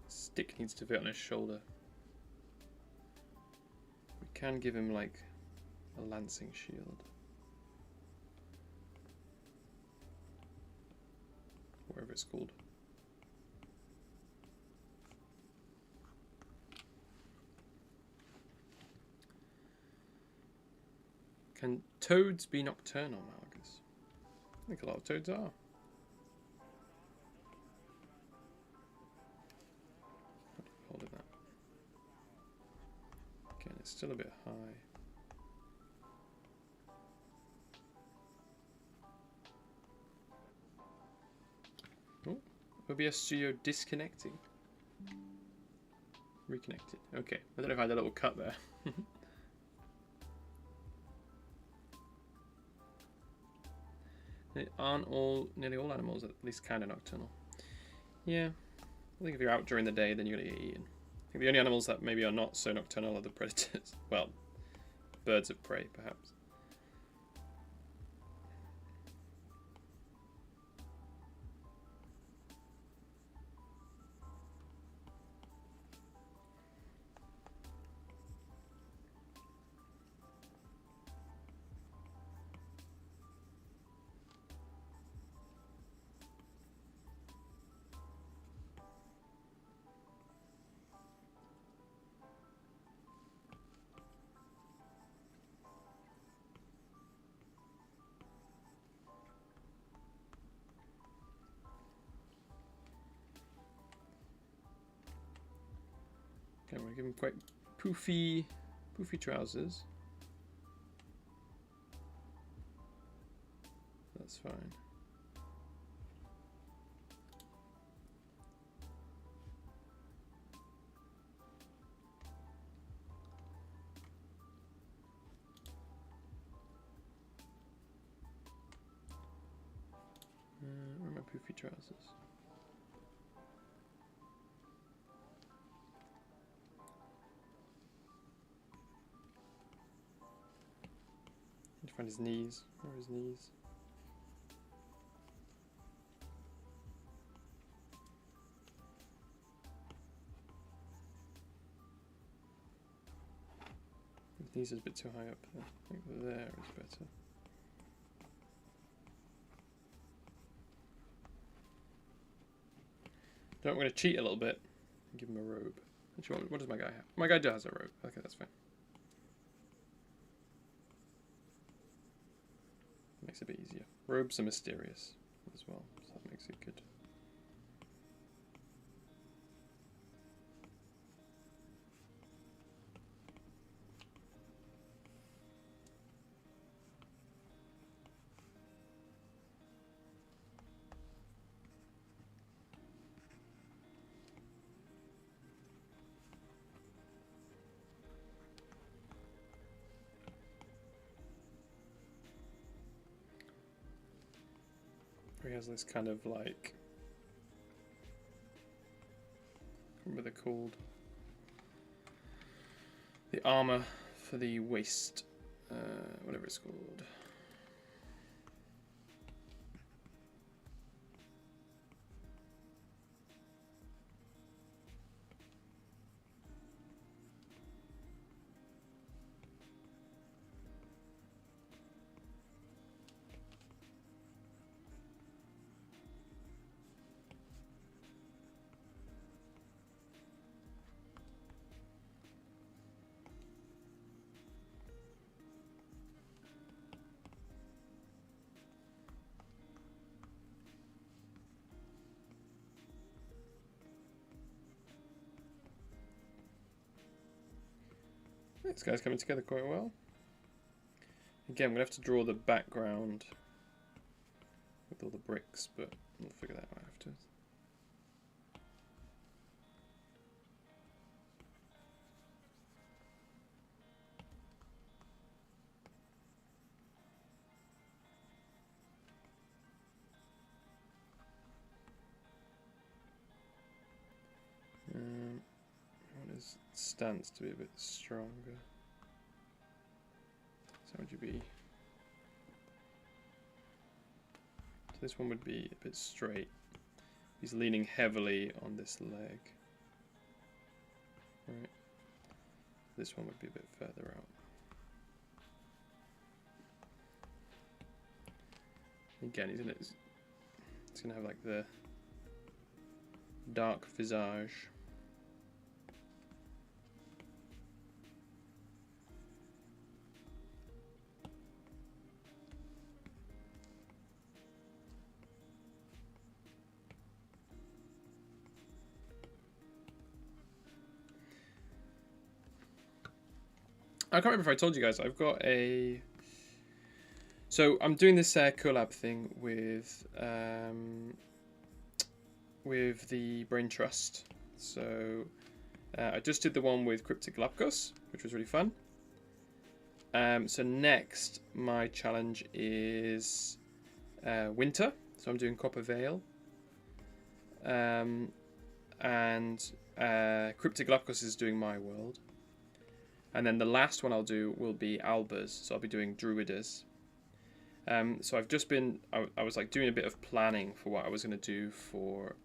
Stick needs to fit on his shoulder. We can give him like a lancing shield. Whatever it's called. Can toads be nocturnal, Malgus? I think a lot of toads are. Holding that. Again, it's still a bit high. OBS Studio disconnecting. Reconnected. Okay, I don't know if I had a little cut there. Aren't nearly all animals at least kind of nocturnal? Yeah, I think if you're out during the day, then you're gonna get eaten. I think the only animals that maybe are not so nocturnal are the predators. Well, birds of prey, perhaps. Okay, I'm gonna give him quite poofy trousers. That's fine. Where are my poofy trousers? Need to find his knees. Where are his knees? His knees is a bit too high up there. I think there is better. I'm going to cheat a little bit and give him a robe. Actually, what does my guy have? My guy does have a robe. Okay, that's fine. Makes it a bit easier. Robes are mysterious as well, so that makes it good. He has this kind of like, I can't remember what they're called. The armor for the waist, whatever it's called. This guy's coming together quite well. Again, I'm going to have to draw the background with all the bricks, but we'll figure that out afterwards. I want his stance to be a bit stronger. So how would you be? So this one would be a bit straight. He's leaning heavily on this leg. Right. This one would be a bit further out. Again, he's gonna have like the dark visage. I can't remember if I told you guys, I've got a... So I'm doing this collab thing with with the Brain Trust. So I just did the one with Cryptic Galapagos, which was really fun. So next, my challenge is winter. So I'm doing Copper Vale. And Cryptic Galapagos is doing My World. And then the last one I'll do will be Albers. So I'll be doing Druidas. So I've just been, I was like doing a bit of planning for what I was going to do for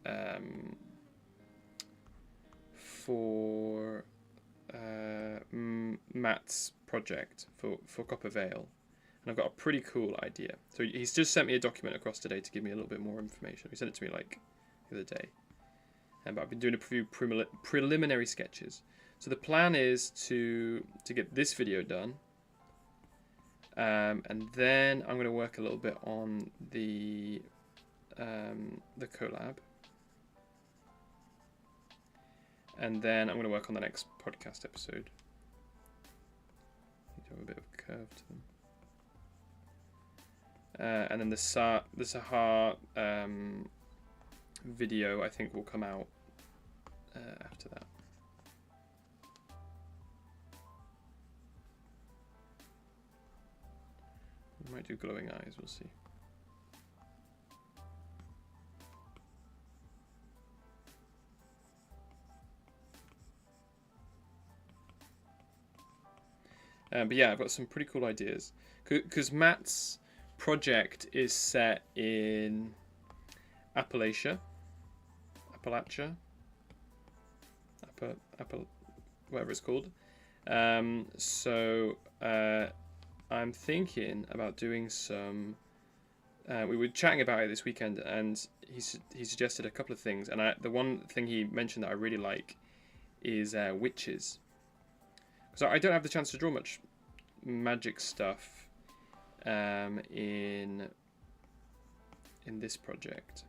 Matt's project for Copper Vale, and I've got a pretty cool idea. So he's just sent me a document across today to give me a little bit more information. He sent it to me like the other day, but I've been doing a few preliminary sketches. So the plan is to get this video done, and then I'm going to work a little bit on the collab. And then I'm going to work on the next podcast episode. Need to have a bit of a curve to them. And then the Sahar video, I think, will come out after that. We might do glowing eyes, we'll see. But yeah, I've got some pretty cool ideas. Because Matt's project is set in Appalachia, whatever it's called. So I'm thinking about doing some. We were chatting about it this weekend, and he suggested a couple of things. And the one thing he mentioned that I really like is witches. So I don't have the chance to draw much magic stuff in this project.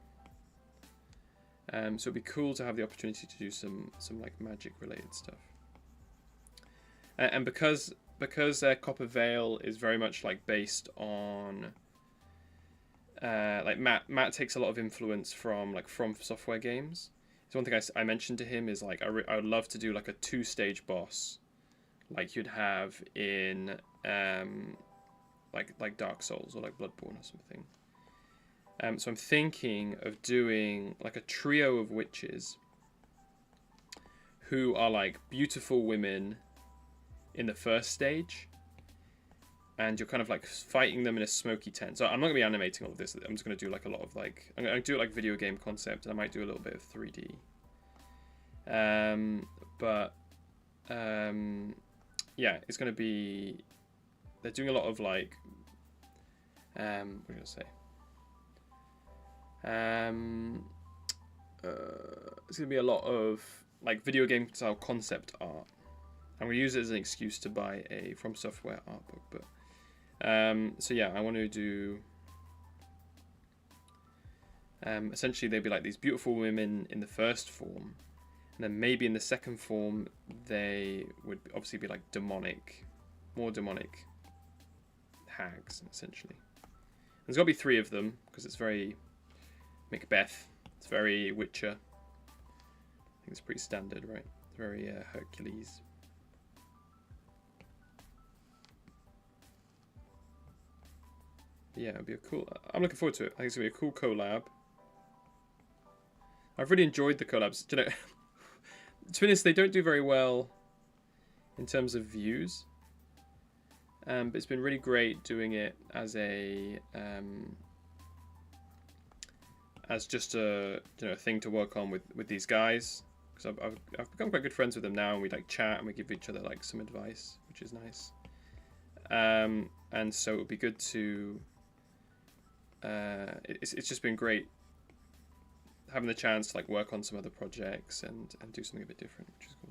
So it'd be cool to have the opportunity to do some like magic related stuff. And because Copper Vale is very much like based on like Matt takes a lot of influence from like From Software games. So one thing I mentioned to him is like I would love to do like a 2-stage boss, like you'd have in like Dark Souls or like Bloodborne or something. So I'm thinking of doing like a trio of witches who are like beautiful women in the first stage, and you're kind of like fighting them in a smoky tent. So I'm not gonna be animating all of this. I'm just gonna do like a lot of like I'm gonna do it like video game concept, and I might do a little bit of 3D. Yeah, it's going to be... They're doing a lot of, like... what am I going to say? It's going to be a lot of, like, video game style concept art. I'm going to use it as an excuse to buy a From Software art book. But so, yeah, I want to do... essentially, they'd be, like, these beautiful women in the first form. And then maybe in the second form, they would obviously be like more demonic hags, essentially. And there's got to be 3 of them, because it's very Macbeth. It's very Witcher. I think it's pretty standard, right? It's very Hercules. But yeah, it'd be a cool... I'm looking forward to it. I think it's going to be a cool collab. I've really enjoyed the collabs. Do you know... To be honest, they don't do very well in terms of views, but it's been really great doing it as a as just a thing to work on with these guys, because I've become quite good friends with them now, and we like chat and we give each other like some advice, which is nice. And so it would be good to it's just been great having the chance to like work on some other projects and do something a bit different, which is cool.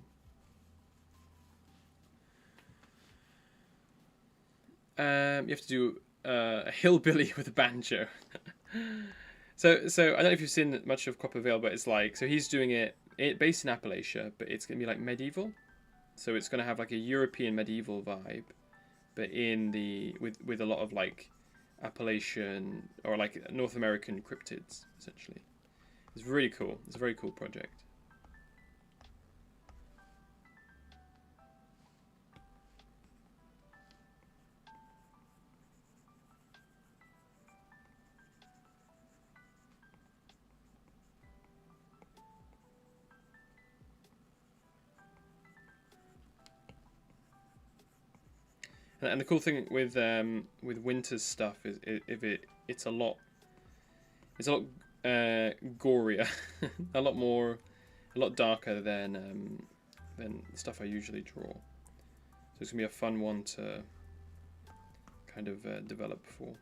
You have to do a hillbilly with a banjo. So I don't know if you've seen much of Copper Vale, but it's like, so he's doing it based in Appalachia, but it's gonna be like medieval. So it's gonna have like a European medieval vibe, but in with a lot of like Appalachian or like North American cryptids essentially. It's really cool. It's a very cool project. And the cool thing with Winter's stuff is it's a lot gorier, a lot darker than the stuff I usually draw. So it's gonna be a fun one to kind of develop for.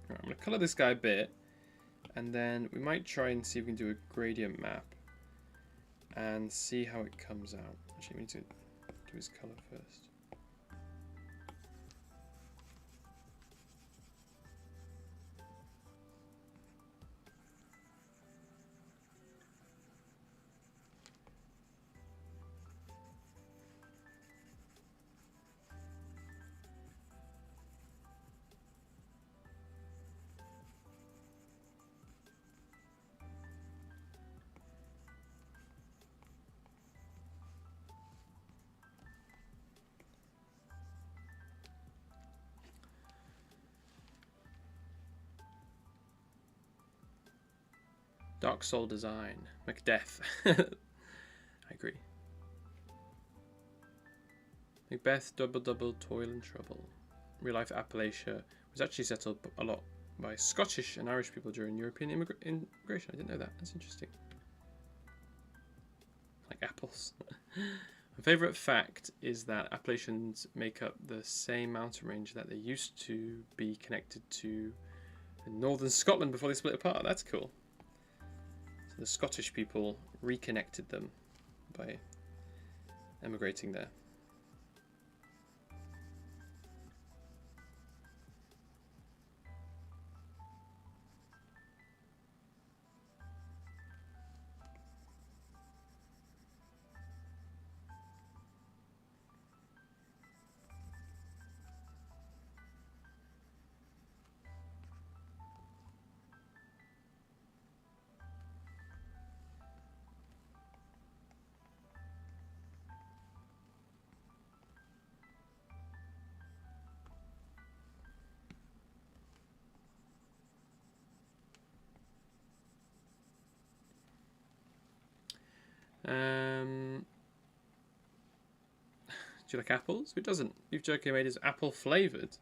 Right, I'm going to colour this guy a bit, and then we might try and see if we can do a gradient map and see how it comes out. Actually, we need to do his colour first. Dark Soul design. Macbeth. I agree. Macbeth, double, toil and trouble. Real life Appalachia was actually settled a lot by Scottish and Irish people during European immigration. I didn't know that. That's interesting. Like apples. My favourite fact is that Appalachians make up the same mountain range that they used to be connected to in northern Scotland before they split apart. That's cool. The Scottish people reconnected them by emigrating there. Do you like apples? Who doesn't? Beef jerky made is apple flavoured.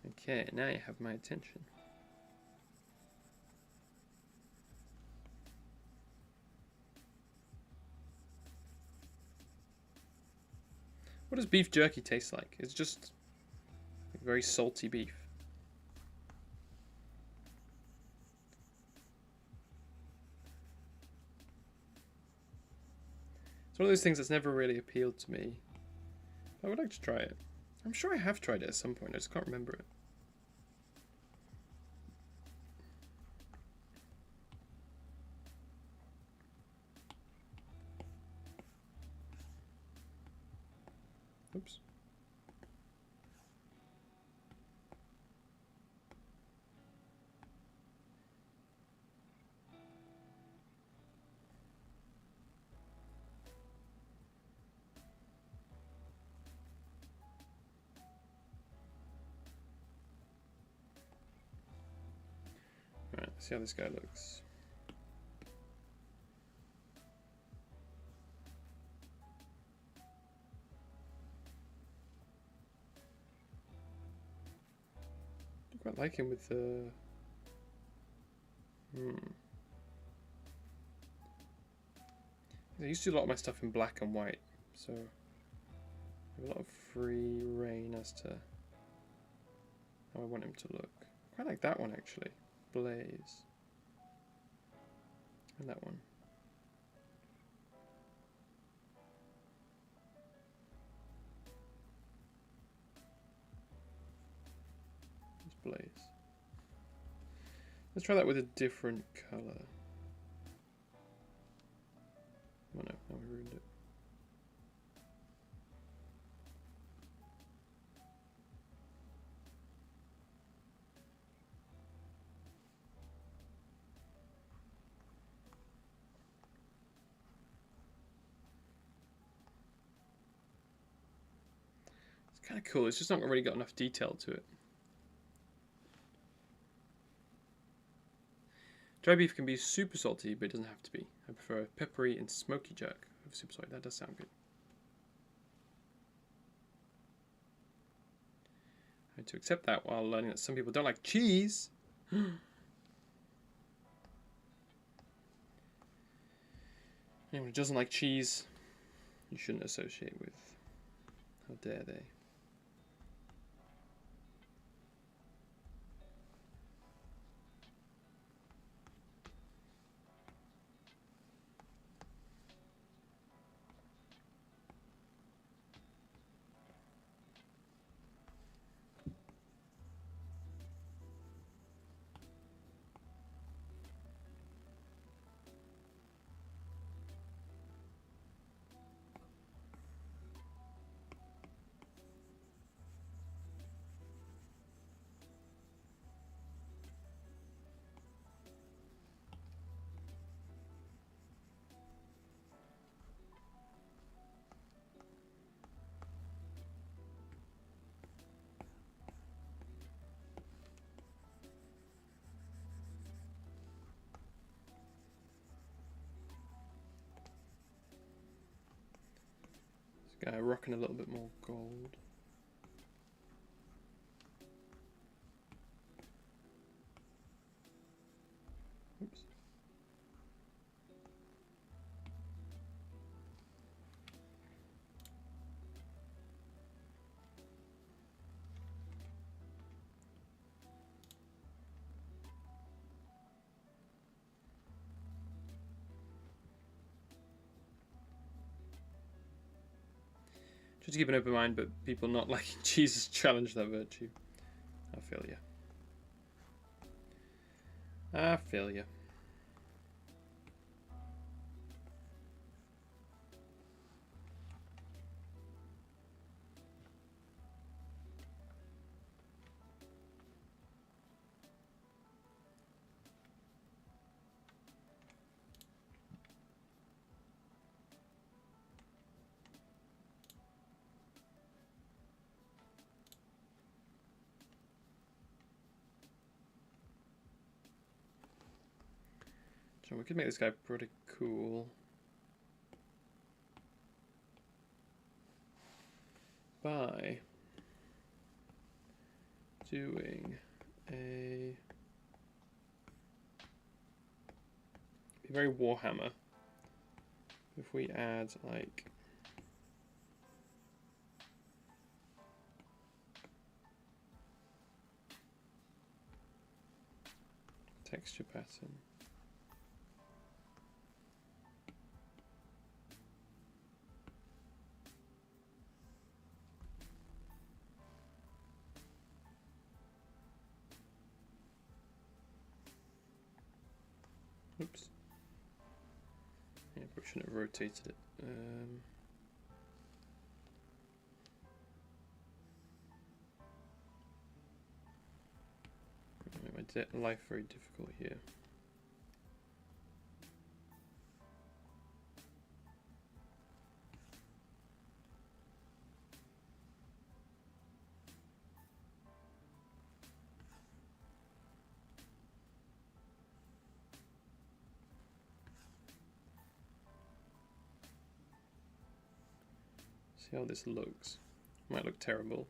Okay, now you have my attention. What does beef jerky taste like? It's just like very salty beef. It's one of those things that's never really appealed to me. I would like to try it. I'm sure I have tried it at some point, I just can't remember it. Oops. Alright, let's see how this guy looks. I quite like him with the... I used to do a lot of my stuff in black and white, so I have a lot of free reign as to how I want him to look. I quite like that one actually. Blaze. And that one. displays. Let's try that with a different colour. Oh no, now we ruined it. It's kind of cool, it's just not really got enough detail to it. Dry beef can be super salty, but it doesn't have to be. I prefer peppery and smoky jerk over super salty. That does sound good. I had to accept that while learning that some people don't like cheese. Anyone who doesn't like cheese, you shouldn't associate with. How dare they? This guy rocking a little bit more gold. Oops. Just to keep an open mind, but people not liking cheese challenge that virtue. I feel you. I feel you. So we could make this guy pretty cool by doing a very Warhammer. If we add like texture pattern. Oops. Yeah, probably shouldn't have rotated it. Make my life very difficult here. See how this looks. Might look terrible.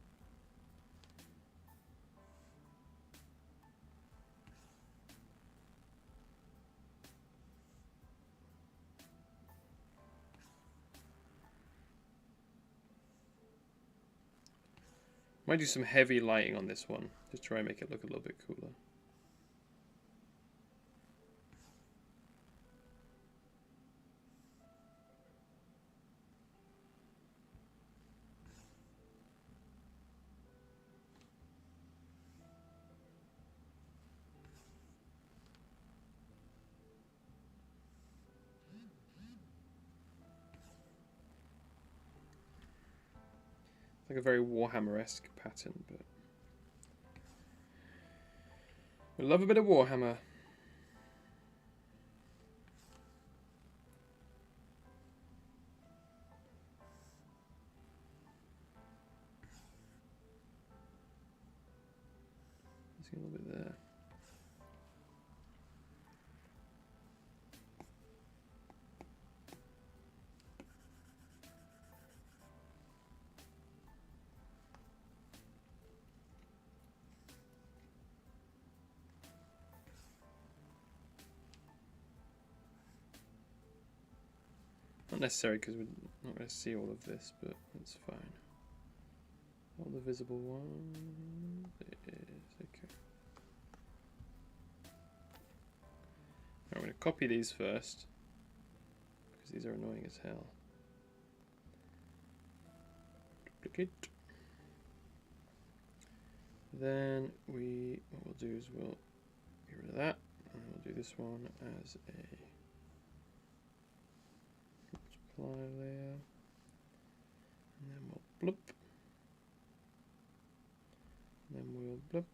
Might do some heavy lighting on this one, just try and make it look a little bit cooler. like a very Warhammer-esque pattern, but we love a bit of Warhammer. Let's get a little bit there. Not necessary because we're not going to see all of this, but that's fine. All the visible ones. It is okay. I'm going to copy these first because these are annoying as hell. Duplicate. Then what we'll do is we'll get rid of that, and we'll do this one as a multiply layer, and then we'll bloop, and then we'll bloop,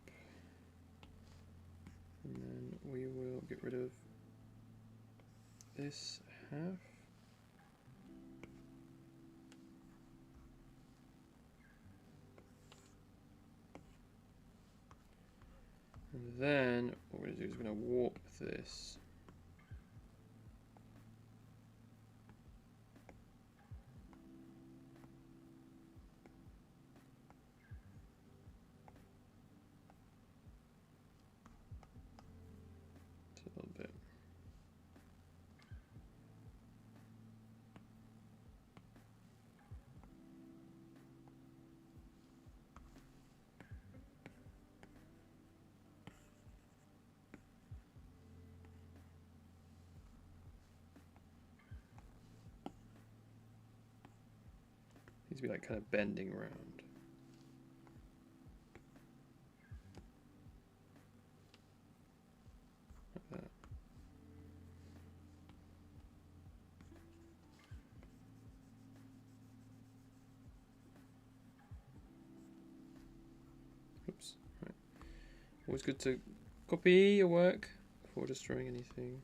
and then we will get rid of this half. And then what we're going to do is we're going to warp this. Just a little bit. Needs to be like kind of bending around. Like that. Oops. Right. Always good to copy your work before destroying anything.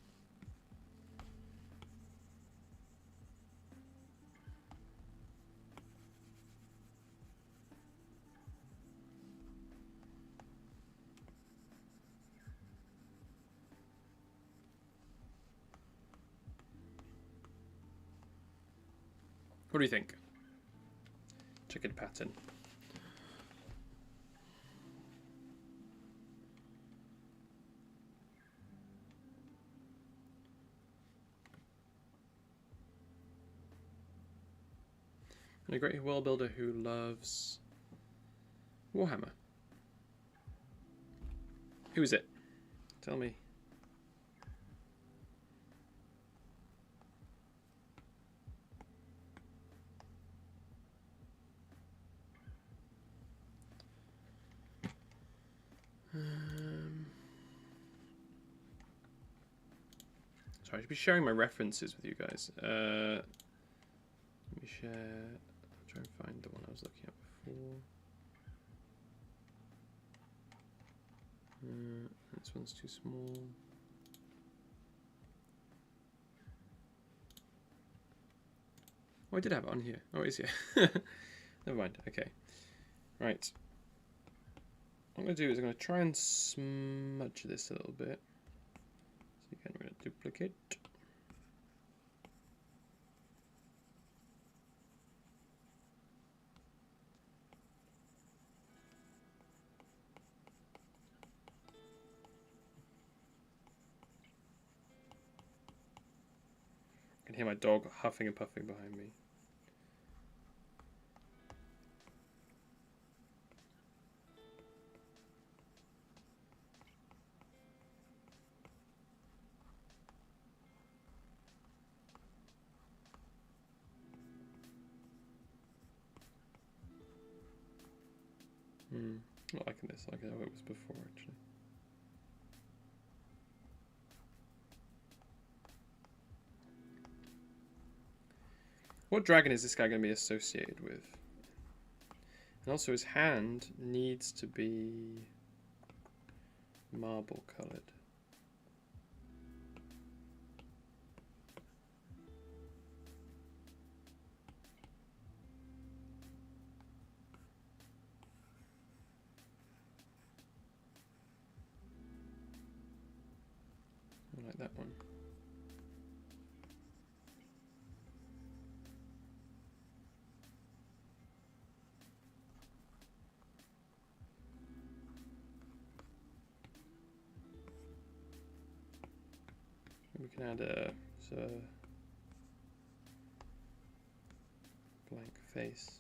What do you think? Checkered pattern. And a great world builder who loves Warhammer. Who is it? Tell me. Sorry, I should be sharing my references with you guys. Let me share. I'll try and find the one I was looking at before. This one's too small. Oh, I did have it on here. Oh, it is here. Never mind. Okay. Right. What I'm going to do is I'm going to try and smudge this a little bit. So again, we're going to duplicate. I can hear my dog huffing and puffing behind me. Not liking this, like how it was before actually. What dragon is this guy going to be associated with? And also his hand needs to be marble coloured. I like that one. We can add a blank face.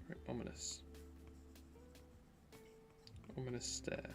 Very ominous. Ominous stare.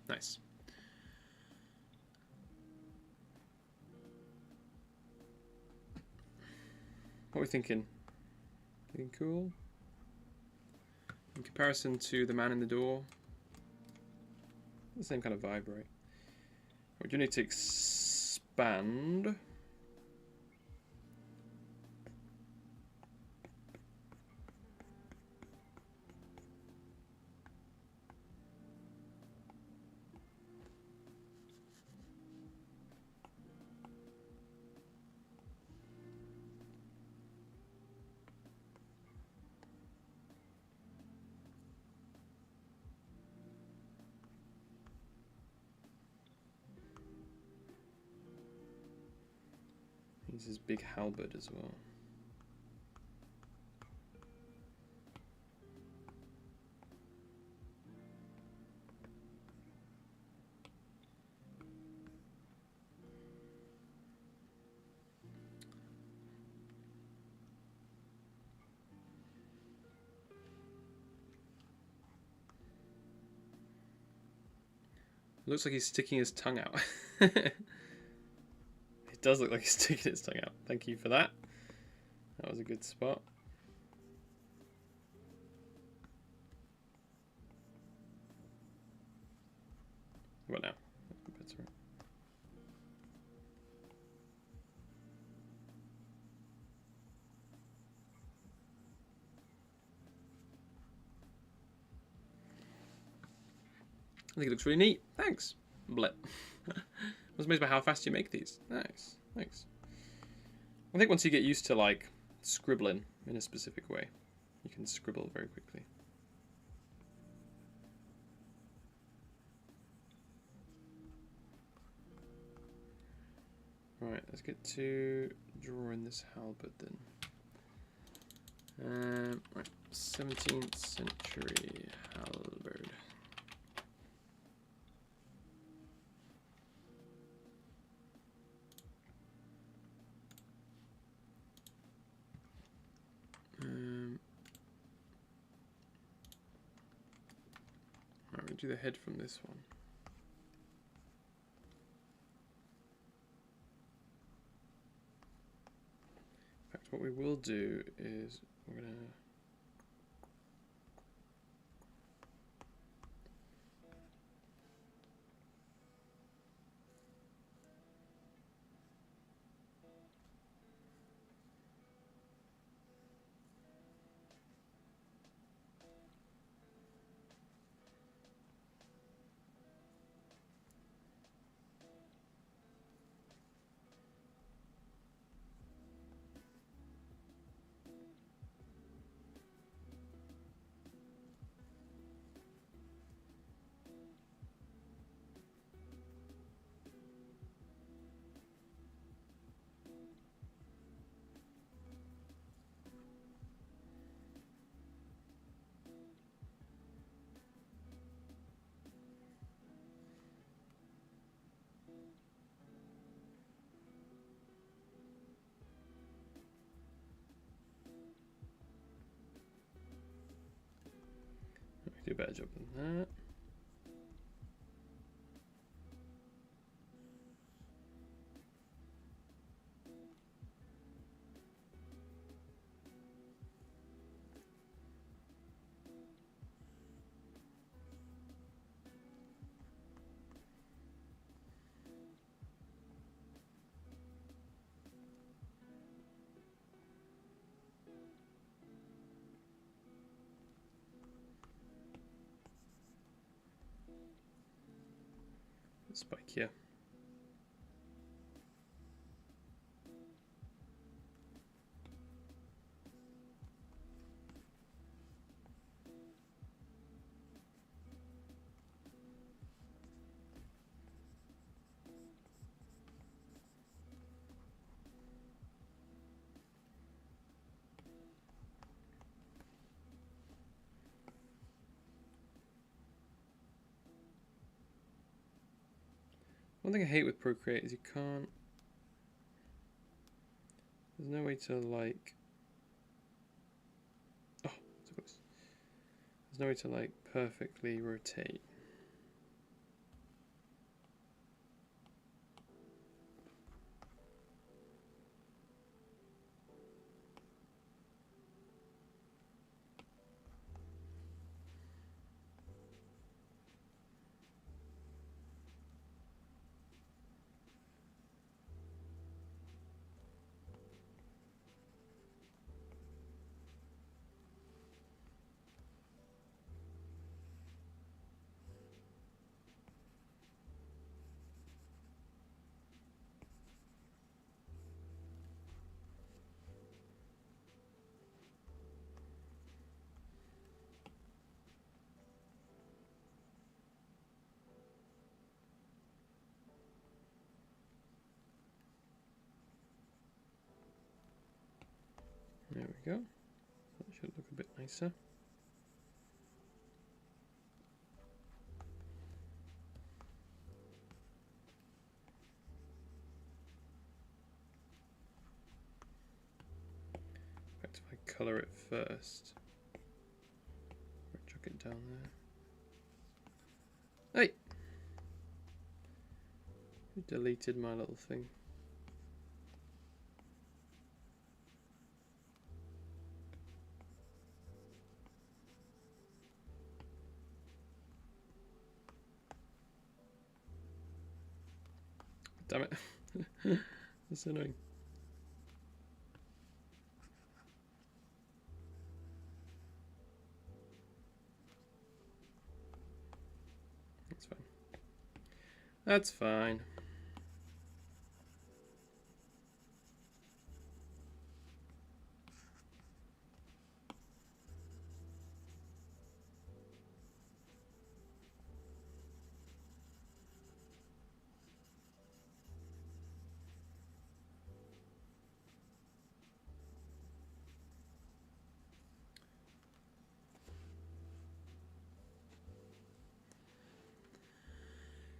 Nice. What are we thinking? Looking cool? In comparison to the man in the door, the same kind of vibe, right? We do need to expand. He's his big halberd as well. Looks like he's sticking his tongue out. It does look like he's sticking his tongue out. Thank you for that. That was a good spot. What now? That's right. I think it looks really neat. Thanks. Blip. I was amazed by how fast you make these. Nice. Thanks. I think once you get used to like scribbling in a specific way, you can scribble very quickly. Right, let's get to drawing this halberd then. Right, 17th century halberd. Right, we'll do the head from this one. what we will do is we're gonna do a better job than that. Spike here. One thing I hate with Procreate is you can't. There's no way to like. Oh, so close. There's no way to like perfectly rotate. There we go. That should look a bit nicer. In fact, if I colour it first, chuck it down there. Hey! Who deleted my little thing? Damn it. That's annoying. That's fine. That's fine.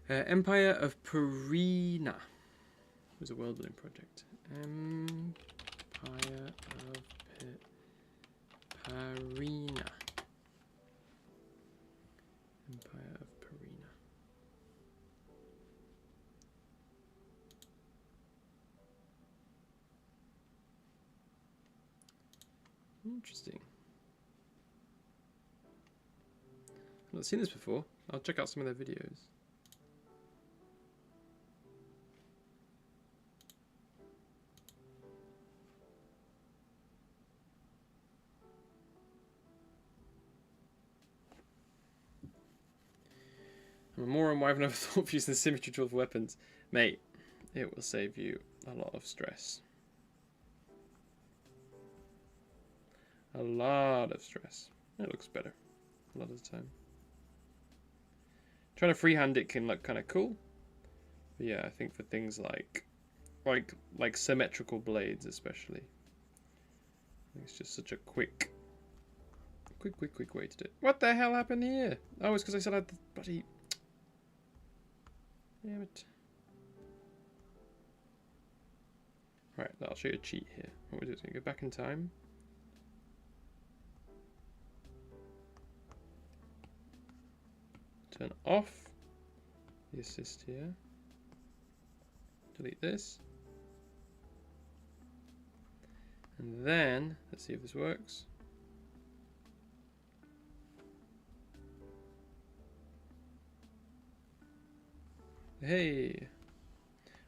Empire of Perina was a world building project. Empire of Perina. Empire of Perina. Interesting. I've not seen this before. I'll check out some of their videos. I'm a moron. Why have I never thought of using the symmetry tool for weapons? Mate, it will save you a lot of stress. A lot of stress. It looks better a lot of the time. Trying to freehand it can look kind of cool. But yeah, I think for things like symmetrical blades especially, I think it's just such a quick way to do it. What the hell happened here? Oh, it's because I still had the bloody... Damn it. Right, I'll show you a cheat here. What we do is we go back in time. Turn off the assist here. Delete this. And then, let's see if this works. Hey!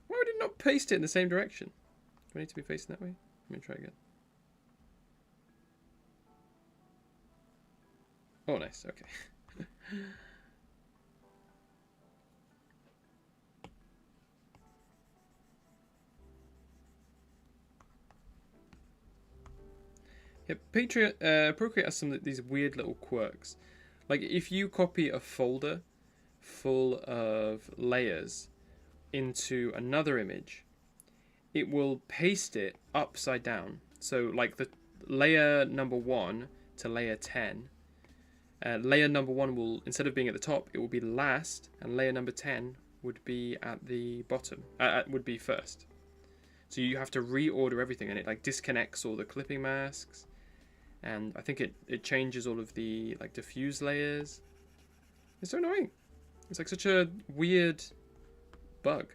Why would it not paste it in the same direction? Do I need to be facing that way? Let me try again. Oh, nice. Okay. Yeah, Procreate has some of these weird little quirks. Like if you copy a folder full of layers into another image, it will paste it upside down. So like the layer number 1 to layer 10, layer number 1 will, instead of being at the top, it will be last, and layer number 10 would be at the bottom, would be first. So you have to reorder everything, and it like disconnects all the clipping masks, and I think it changes all of the like diffuse layers. It's so annoying. It's like such a weird bug.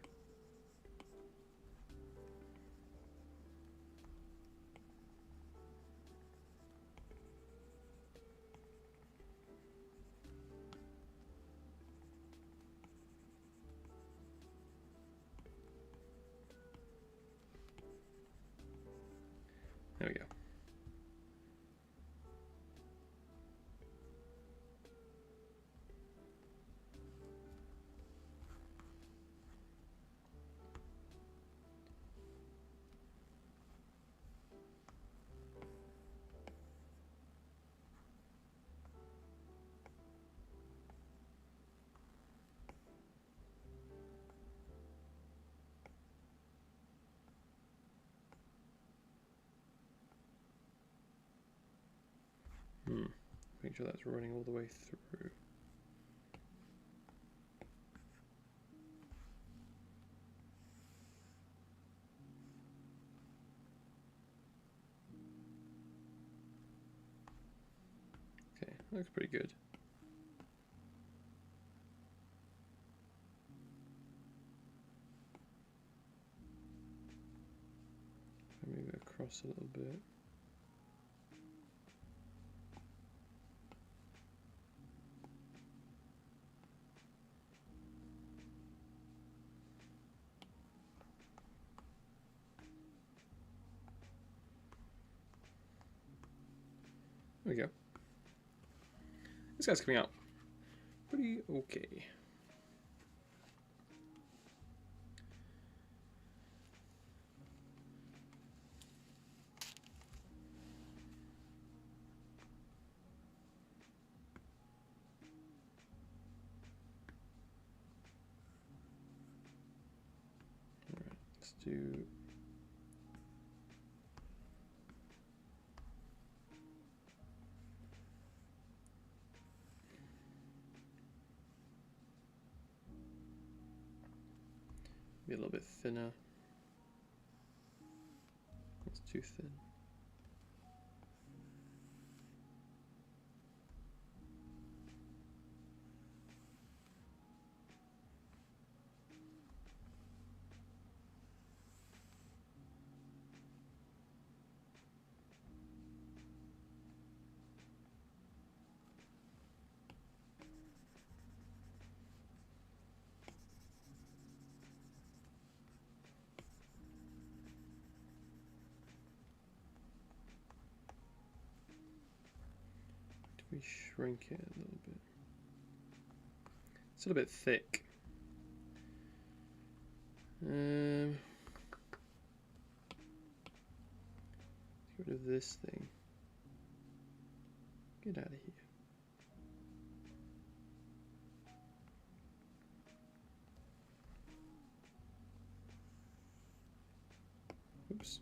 There we go. Make sure that's running all the way through. Okay, looks pretty good. Move it across a little bit. There we go. This guy's coming out pretty okay. Alright, let's do be a little bit thinner. That's too thin. We shrink it a little bit. It's a little bit thick. Get rid of this thing. Get out of here. Oops.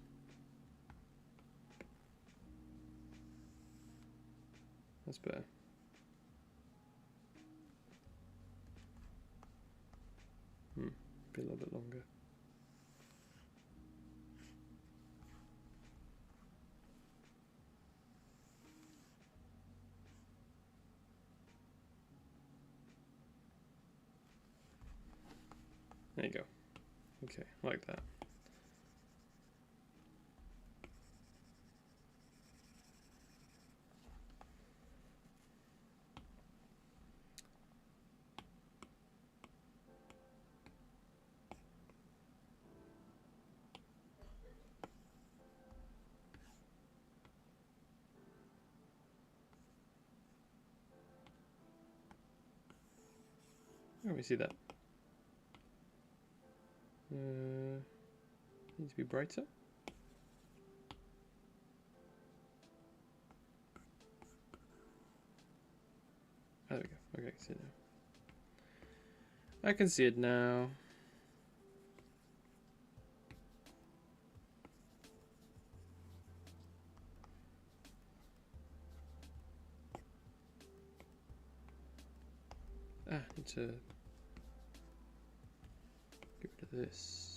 That's better. Be a little bit longer. There you go. Okay, I like that. Oh, we see that. Needs to be brighter. There we go. Okay, I can see it now. I can see it now. Need to get rid of this.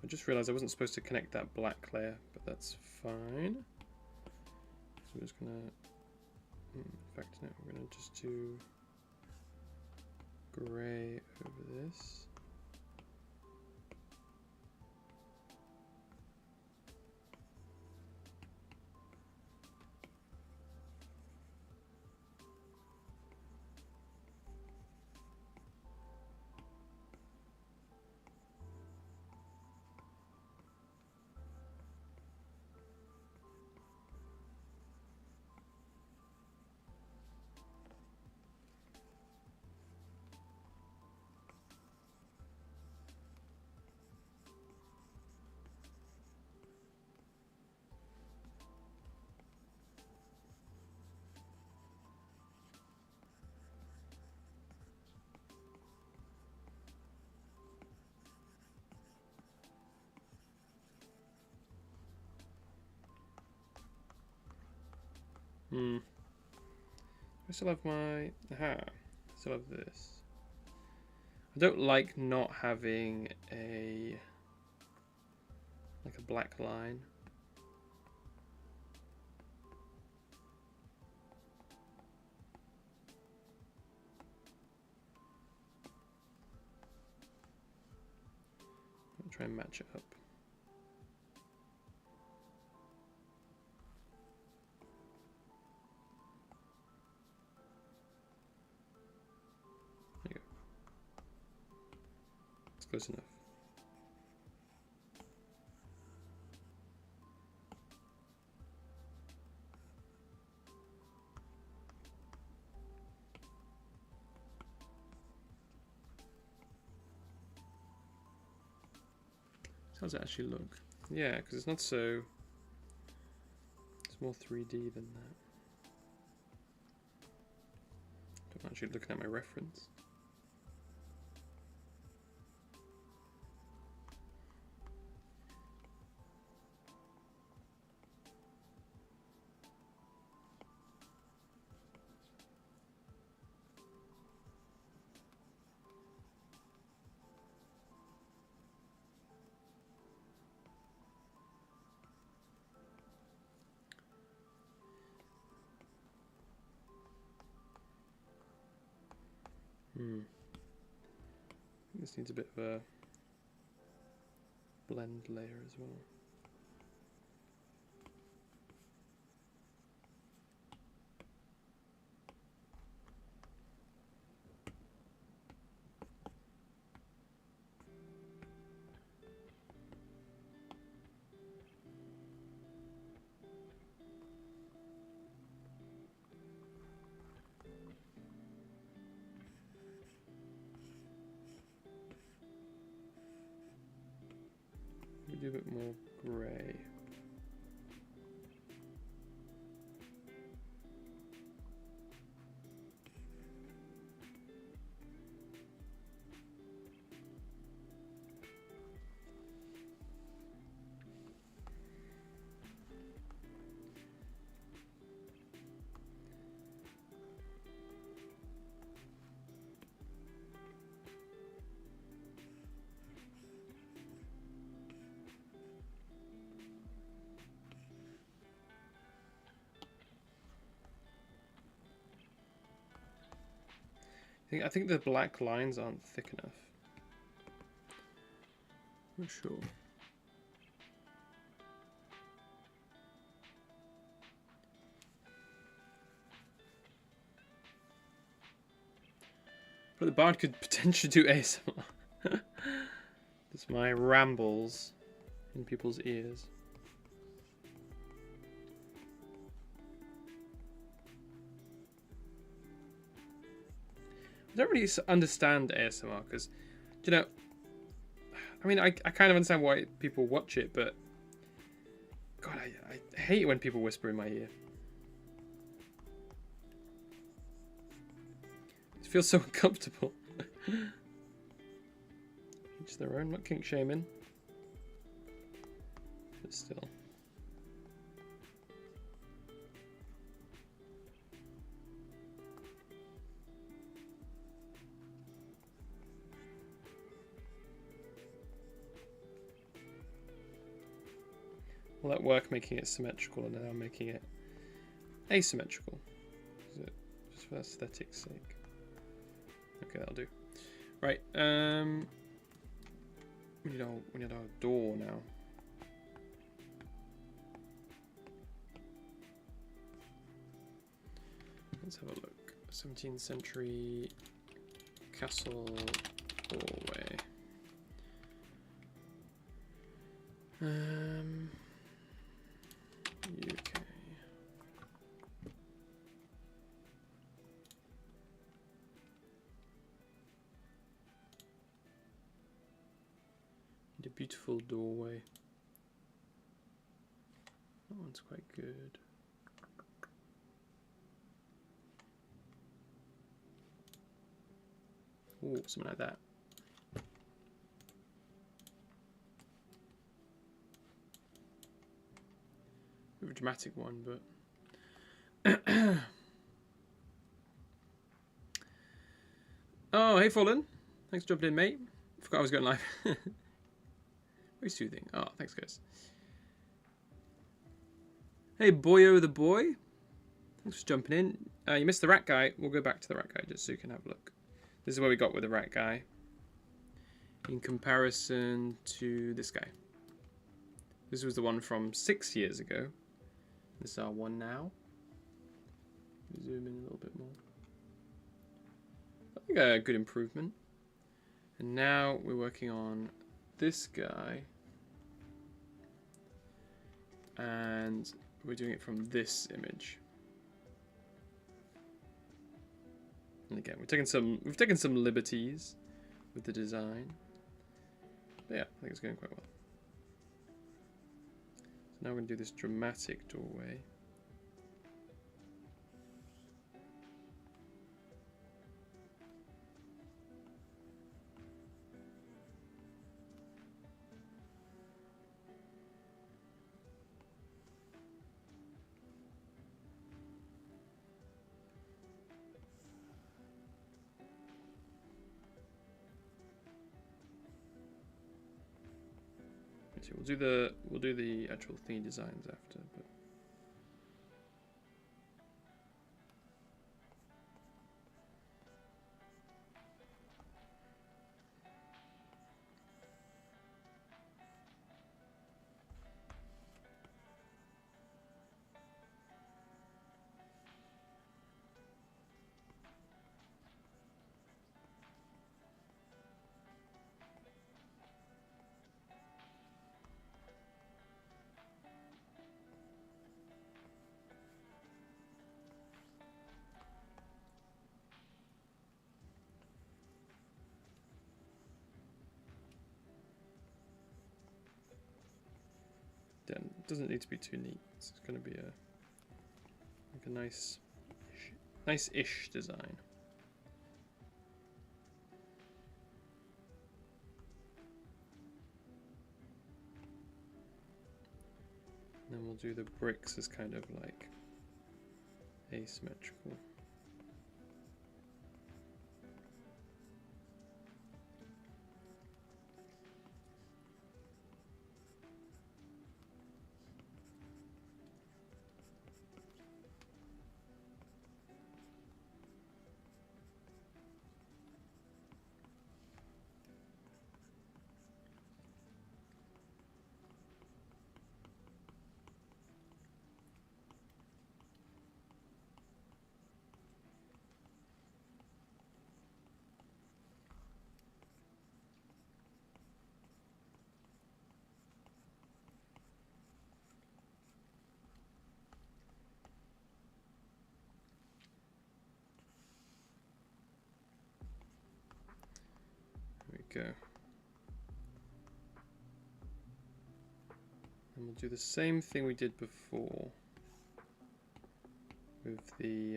I just realized I wasn't supposed to connect that black layer, but that's fine. So we're just gonna, in fact, no, we're gonna just do grey over this. I still have my, I still have this. I don't like not having like a black line. I'll try and match it up. Close enough. How does it actually look? Yeah, because it's not so. It's more 3D than that. I'm actually looking at my reference. This needs a bit of a blend layer as well. do a bit more grey. I think the black lines aren't thick enough. Not sure. But the bard could potentially do ASMR. It's my rambles in people's ears. I don't really understand ASMR because, you know, I mean, I kind of understand why people watch it, but God, I hate it when people whisper in my ear. It feels so uncomfortable. Each their own, not kink shaming, but still. Will that work making it symmetrical and now making it asymmetrical? Is it just for aesthetic's sake? Okay, that'll do. Right, we need our door now. Let's have a look. 17th century castle doorway. UK. Need a beautiful doorway. That one's quite good. Ooh, something like that. A dramatic one, but oh, hey Fallen, thanks for jumping in, mate. Forgot I was going live. Very soothing. Oh, thanks guys. Hey Boyo the boy, thanks for jumping in. You missed the rat guy. We'll go back to the rat guy just so you can have a look. This is what we got with the rat guy in comparison to this guy. This was the one from 6 years ago. This is our one now. Zoom in a little bit more. I think a good improvement. And now we're working on this guy. And we're doing it from this image. And again, we've taken some liberties with the design. But yeah, I think it's going quite well. Now we're going to do this dramatic doorway. We'll do the actual theme designs after, but It doesn't need to be too neat. It's going to be a like a nice-ish design. And then we'll do the bricks as kind of like asymmetrical. Go. And we'll do the same thing we did before with the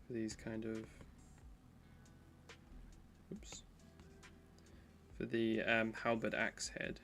for these kind of for the halberd axe head.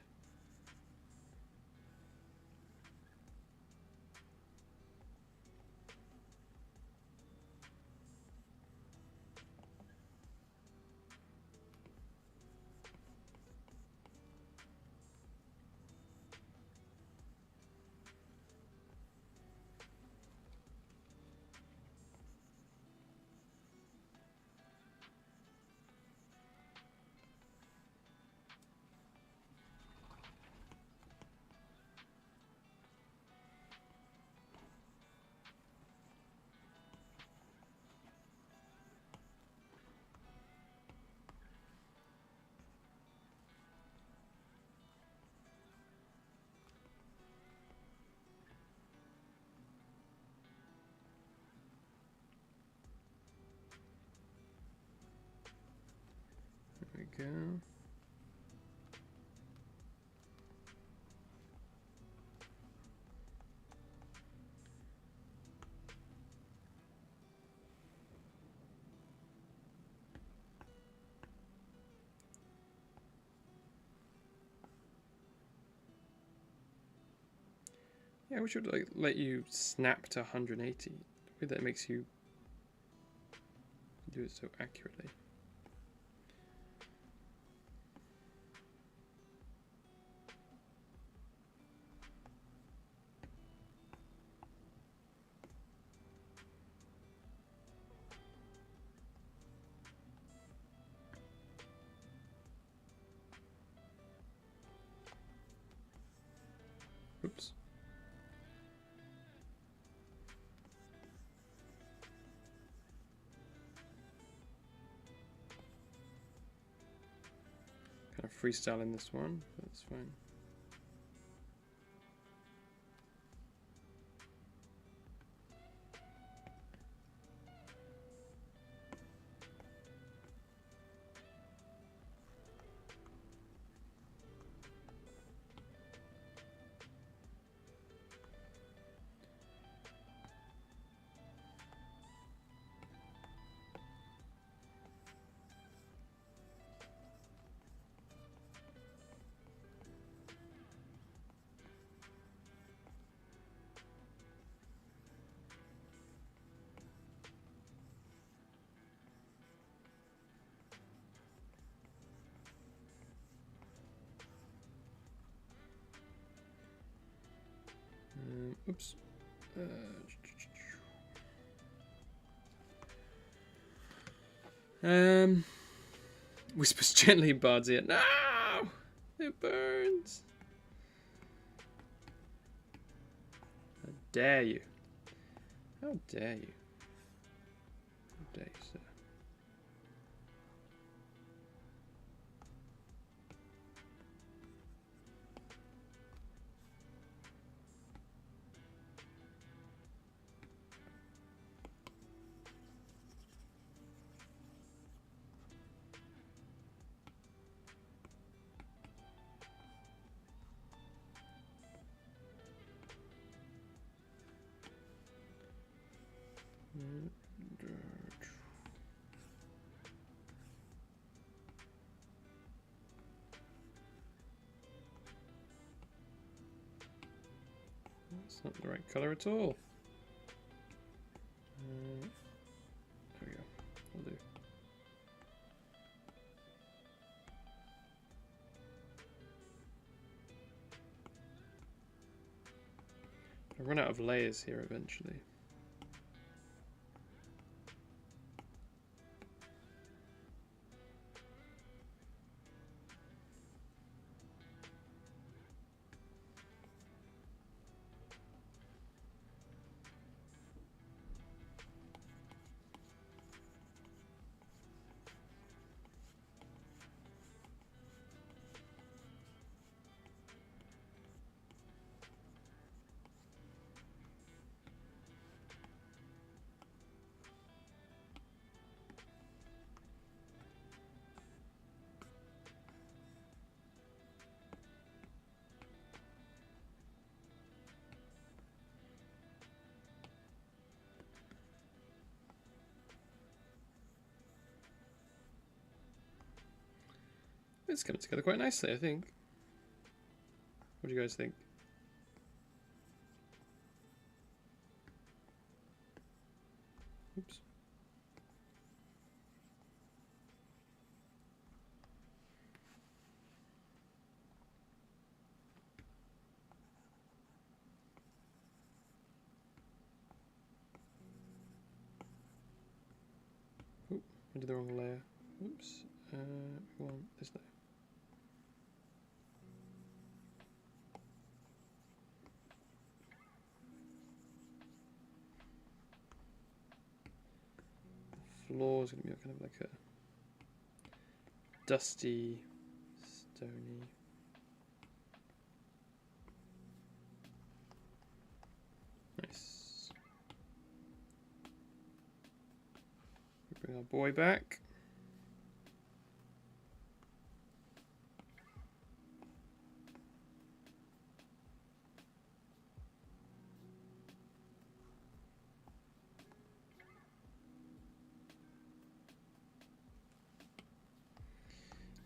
There we go. Yeah, we should like let you snap to 180. The way that makes you do it so accurately. Oops. Kind of freestyle in this one, but that's fine. Oops. Whispers gently in Bard's ear. No! It burns. How dare you? How dare you? How dare you, sir? That's not the right colour at all. There we go. Will do. I'll run out of layers here eventually. It's coming together quite nicely, I think. What do you guys think? Oops. Oop, I did the wrong layer. Oops. We want this layer. Floor is going to be kind of like a dusty, stony. Nice. Bring our boy back.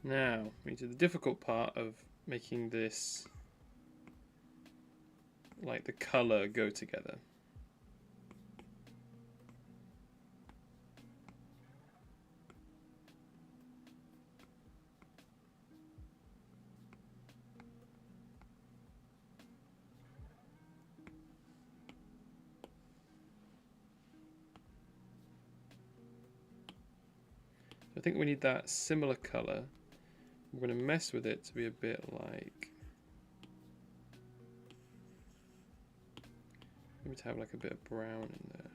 Now, we do the difficult part of making this, like the colour go together. I think we need that similar colour. We're going to mess with it to be a bit like, maybe to have like a bit of brown in there.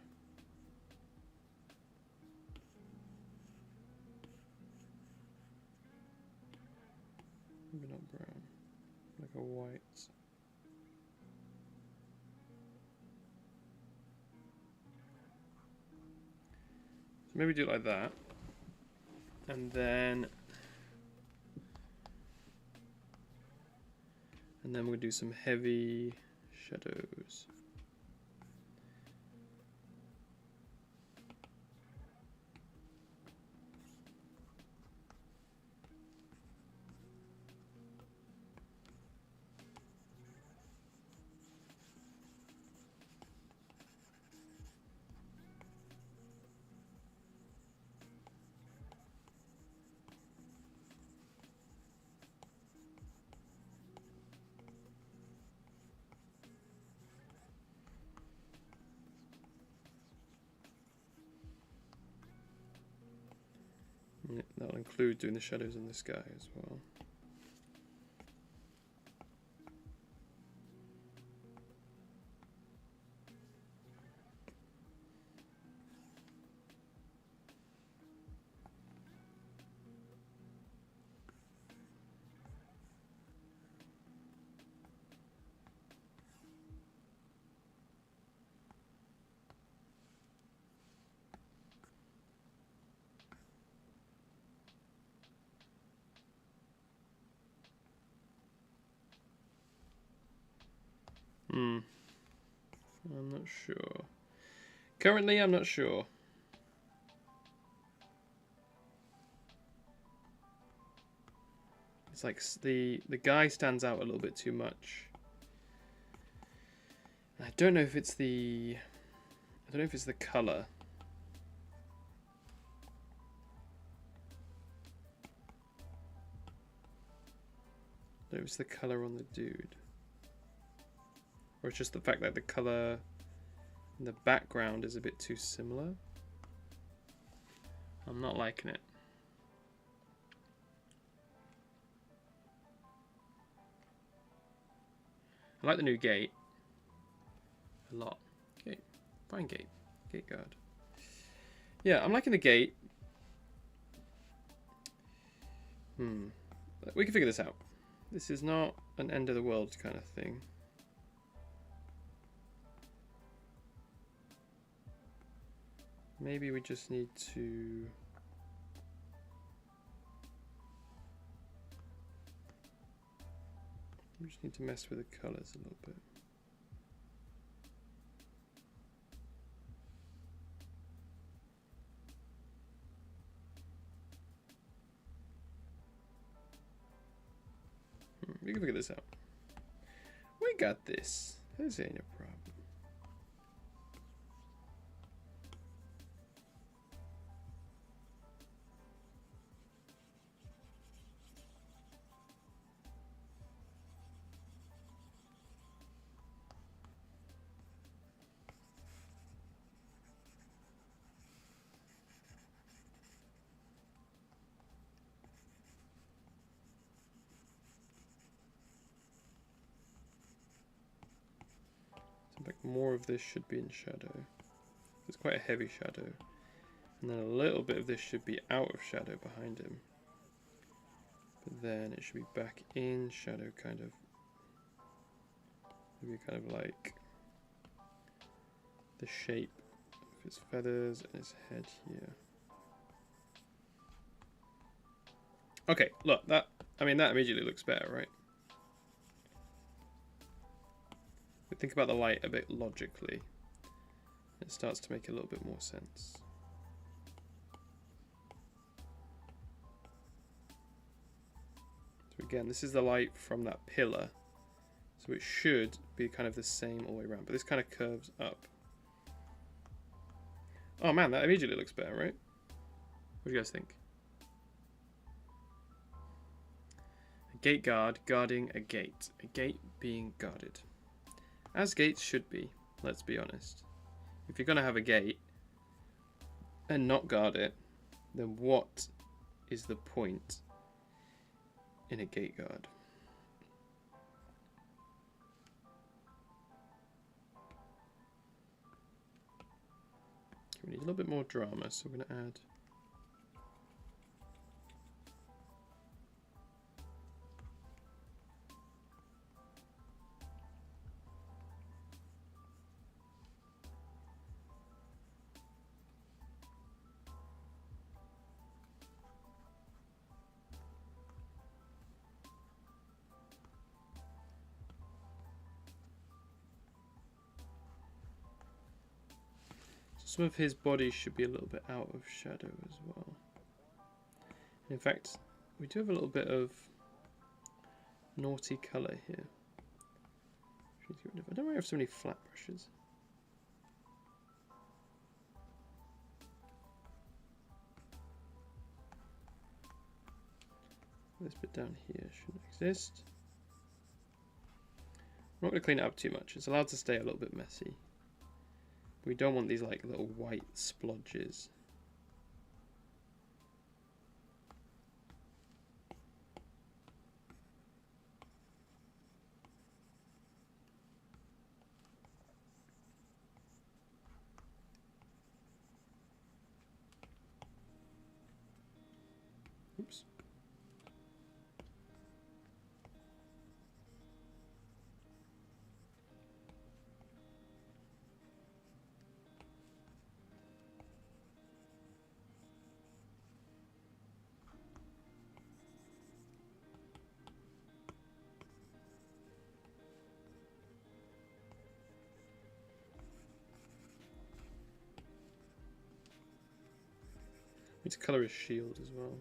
Maybe not brown, like a white. So maybe do it like that. And then we'll do some heavy shadows. Yeah, that'll include doing the shadows in the sky as well. I'm not sure. Currently, I'm not sure. It's like the guy stands out a little bit too much. I don't know if it's the color. I don't know if it's the color on the dude. Or it's just the fact that the color in the background is a bit too similar. I'm not liking it. I like the new gate a lot. Gate. Fine gate. Gate guard. Yeah, I'm liking the gate. We can figure this out. This is not an end of the world kind of thing. Maybe we just need to... We just need to mess with the colors a little bit. We can figure this out. We got this. This ain't a problem. Like more of this should be in shadow. It's quite a heavy shadow. And then a little bit of this should be out of shadow behind him. But then it should be back in shadow, kind of. Maybe kind of like the shape of his feathers and his head here. Okay, look, that immediately looks better, right? We think about the light a bit logically. It starts to make a little bit more sense. So again, this is the light from that pillar. So it should be kind of the same all the way around. But this kind of curves up. Oh man, that immediately looks better, right? What do you guys think? A gate guard guarding a gate. A gate being guarded. As gates should be, let's be honest. If you're going to have a gate and not guard it, then what is the point in a gate guard? We need a little bit more drama, so we're going to add... Some of his body should be a little bit out of shadow as well. In fact, we do have a little bit of naughty colour here. I don't know why I have so many flat brushes. This bit down here shouldn't exist. I'm not going to clean it up too much. It's allowed to stay a little bit messy. We don't want these like little white splodges. Oops.
need to colour his shield as well.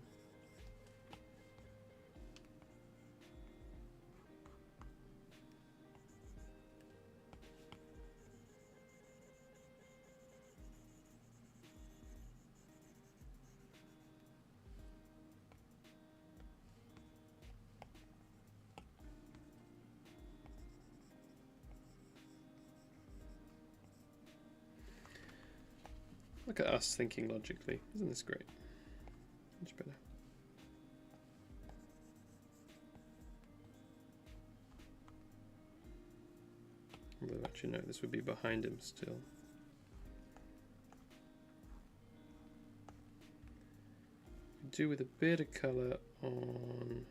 Look at us thinking logically. Isn't this great? Much better. Although actually no, this would be behind him still. Do with a bit of colour on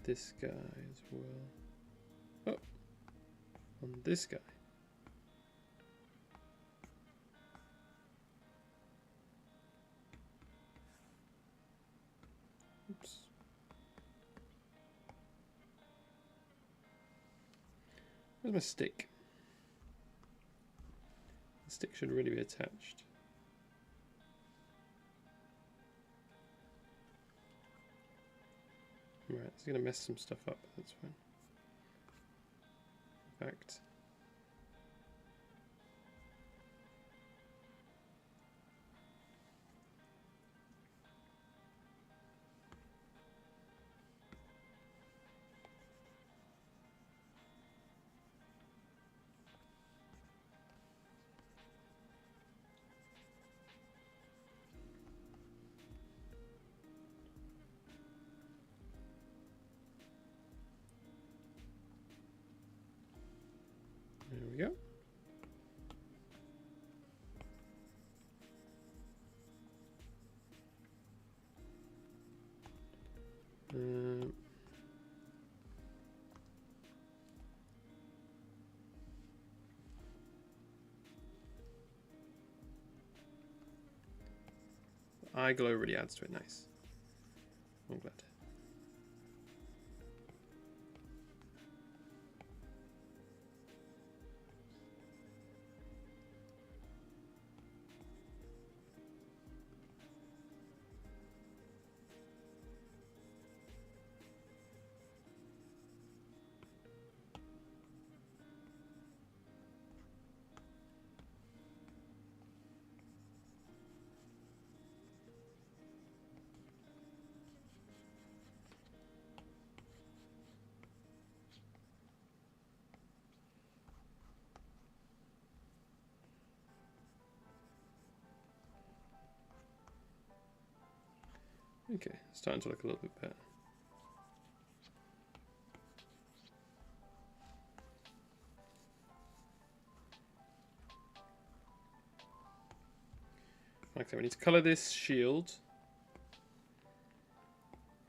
this guy as well. Oh, on this guy. Oops. Where's my stick? The stick should really be attached. Right, it's going to mess some stuff up, that's fine. In fact, there we go. Eye glow really adds to it. Nice. I'm glad. Okay, starting to look a little bit better. Like I said, we need to colour this shield.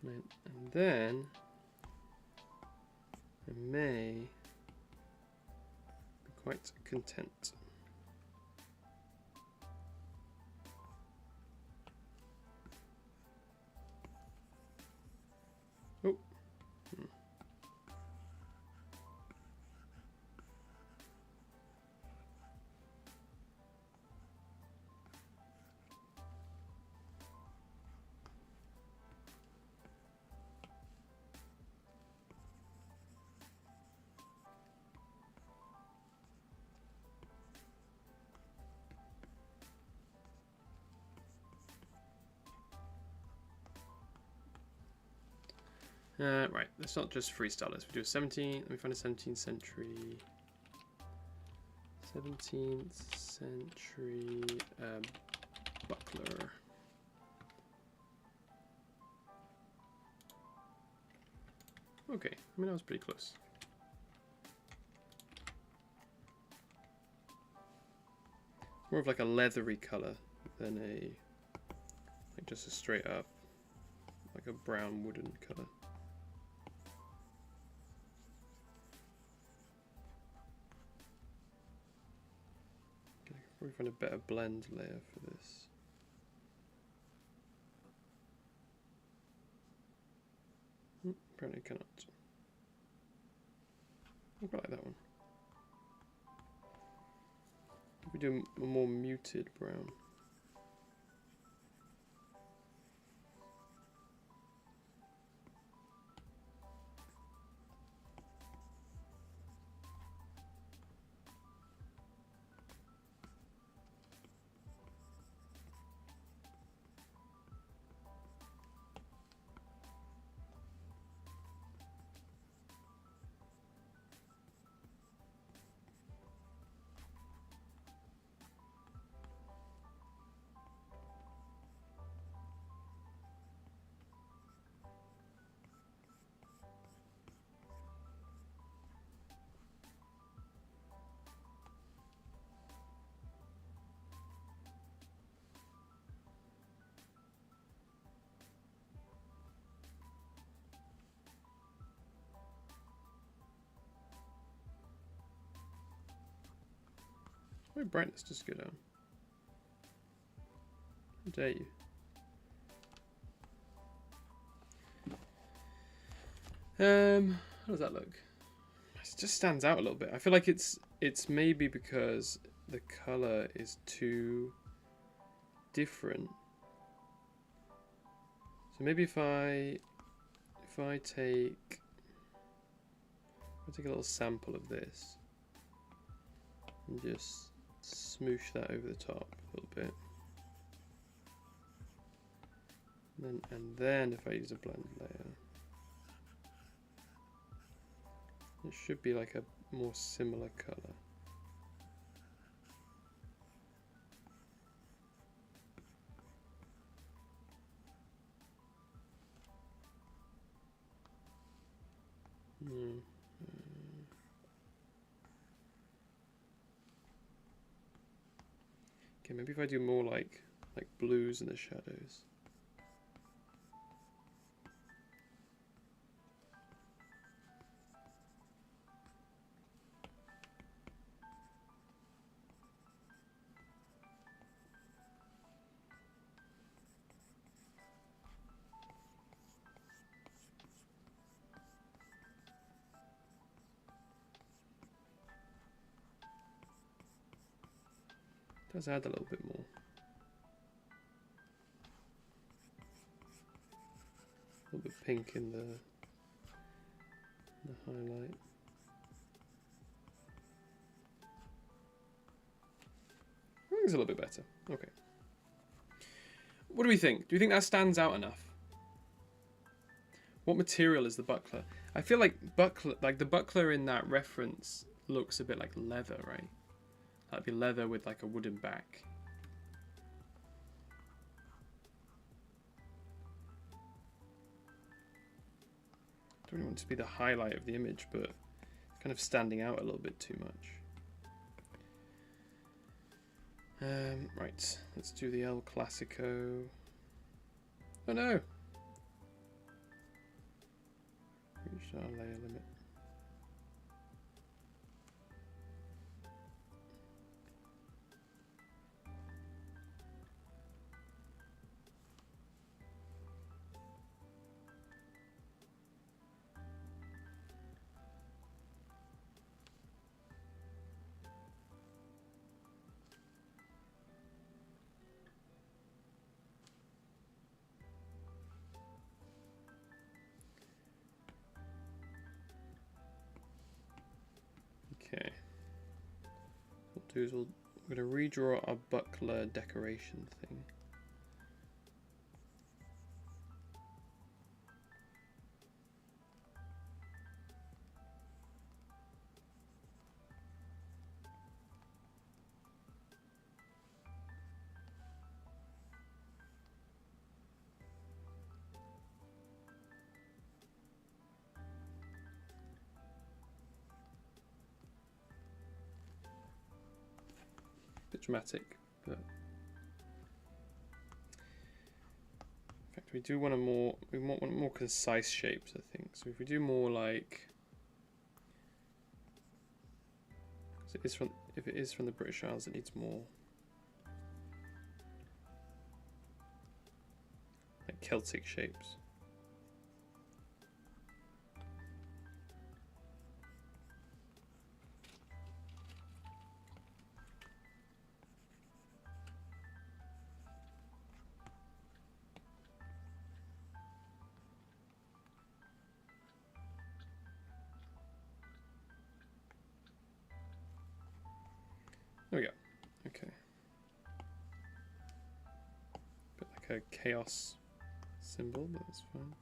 And then I may be quite content. Oh. Right, let's not just freestyle this. We do a 17. Let me find a 17th century. 17th century buckler. Okay, I mean that was pretty close. More of like a leathery color than a like just a straight up like a brown wooden color. Probably find a better blend layer for this. Apparently cannot. I quite like that one. If we do a more muted brown.
My brightness just go down. How dare you? How does that look? It just stands out a little bit. I feel like it's maybe because the color is too different. So maybe if I take a little sample of this and just smoosh that over the top a little bit. And then if I use a blend layer, it should be like a more similar color. Okay, maybe if I do more like blues in the shadows. Does add a little bit more. A little bit pink in the highlight. I think it's a little bit better. Okay. What do we think? Do you think that stands out enough? What material is the buckler? I feel like the buckler in that reference looks a bit like leather, right? That'd be leather with like a wooden back. Don't really want it to be the highlight of the image, but it's kind of standing out a little bit too much. Right, let's do the El Clasico. Oh no! Reach our layer limit. Okay. What we'll do is we're going to redraw our buckler decoration thing. Bit dramatic, but in fact we do want a more concise shapes, I think. So if we do more like, if it is from the British Isles, it needs more like Celtic shapes. There we go. Okay. Bit like a chaos symbol, but that's fine.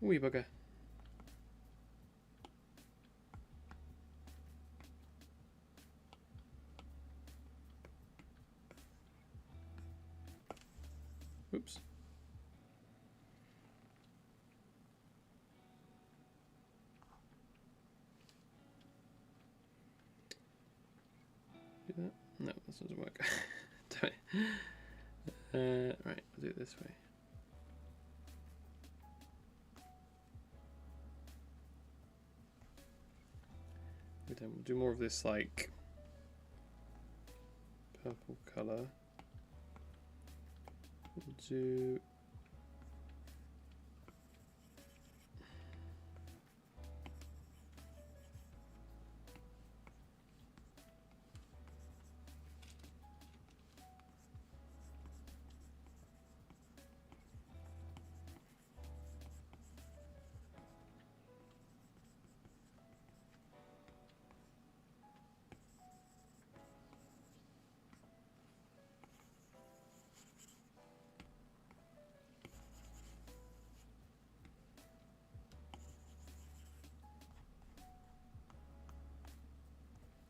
Wee bugger. Oops. Do that? No, this doesn't work. Damn it. Right, I'll do it this way. Then we'll do more of this like purple color. We'll do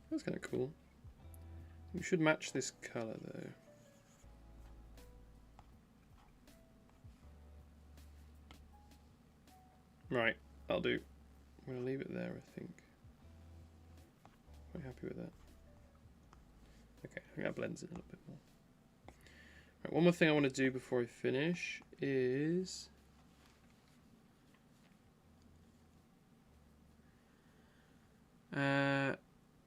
that's kind of cool. We should match this color though. Right, I'll do. I'm gonna leave it there, I think. Quite happy with that. Okay, I think that blends in a little bit more. Right, one more thing I want to do before I finish is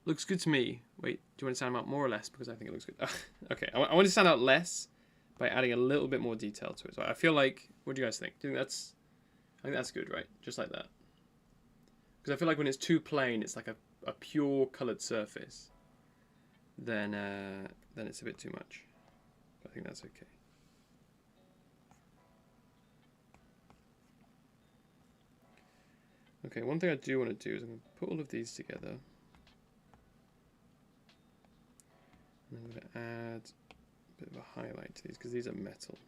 looks good to me. Wait, do you want to sound out more or less? Because I think it looks good. Okay, I want to stand out less by adding a little bit more detail to it. So I feel like, what do you guys think? Do you think that's? I think that's good, right? Just like that. Because I feel like when it's too plain, it's like a pure coloured surface. Then it's a bit too much. But I think that's okay. Okay, one thing I do want to do is I'm going to put all of these together. And I'm going to add a bit of a highlight to these because these are metal.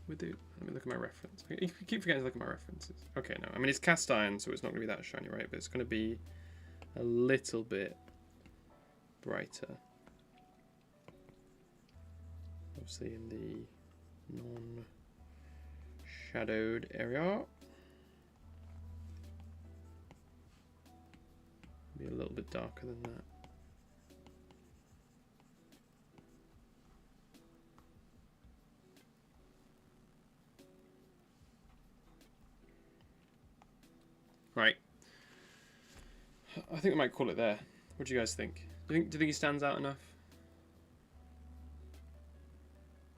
Would they, let me look at my reference. I keep forgetting to look at my references. Okay, no, I mean it's cast iron, so it's not going to be that shiny, right? But it's going to be a little bit brighter. Obviously in the non-shadowed area. Be a little bit darker than that. Right. I think I might call it there. What do you guys think? Do you think he stands out enough?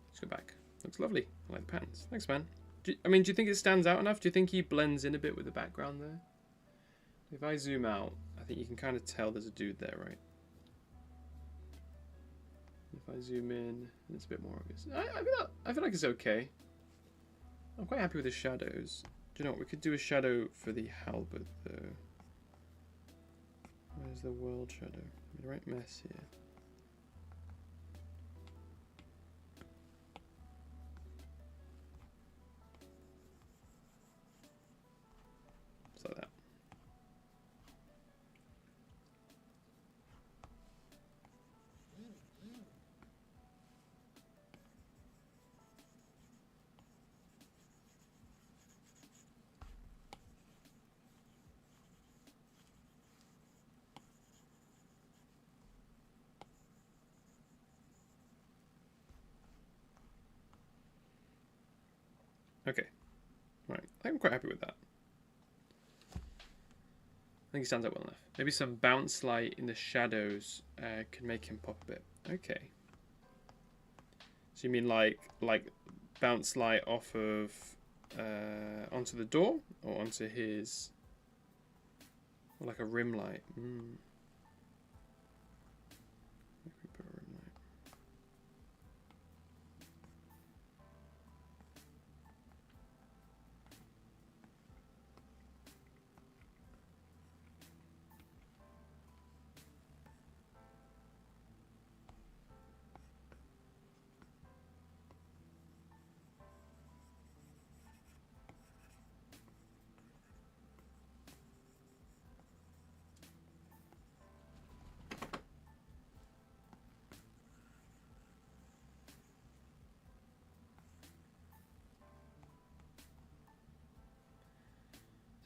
Let's go back. Looks lovely. I like the patterns. Thanks, man. Do you think it stands out enough? Do you think he blends in a bit with the background there? If I zoom out, I think you can kind of tell there's a dude there, right? If I zoom in, it's a bit more obvious. I feel like it's okay. I'm quite happy with the shadows. Do you know what? We could do a shadow for the halberd, though. Where's the world shadow? I'm in the right mess here. Just like that. Okay, right. I'm quite happy with that. I think he stands out well enough. Maybe some bounce light in the shadows can make him pop a bit. Okay. So you mean like bounce light off of onto the door or onto his, or like a rim light? Put a rim light.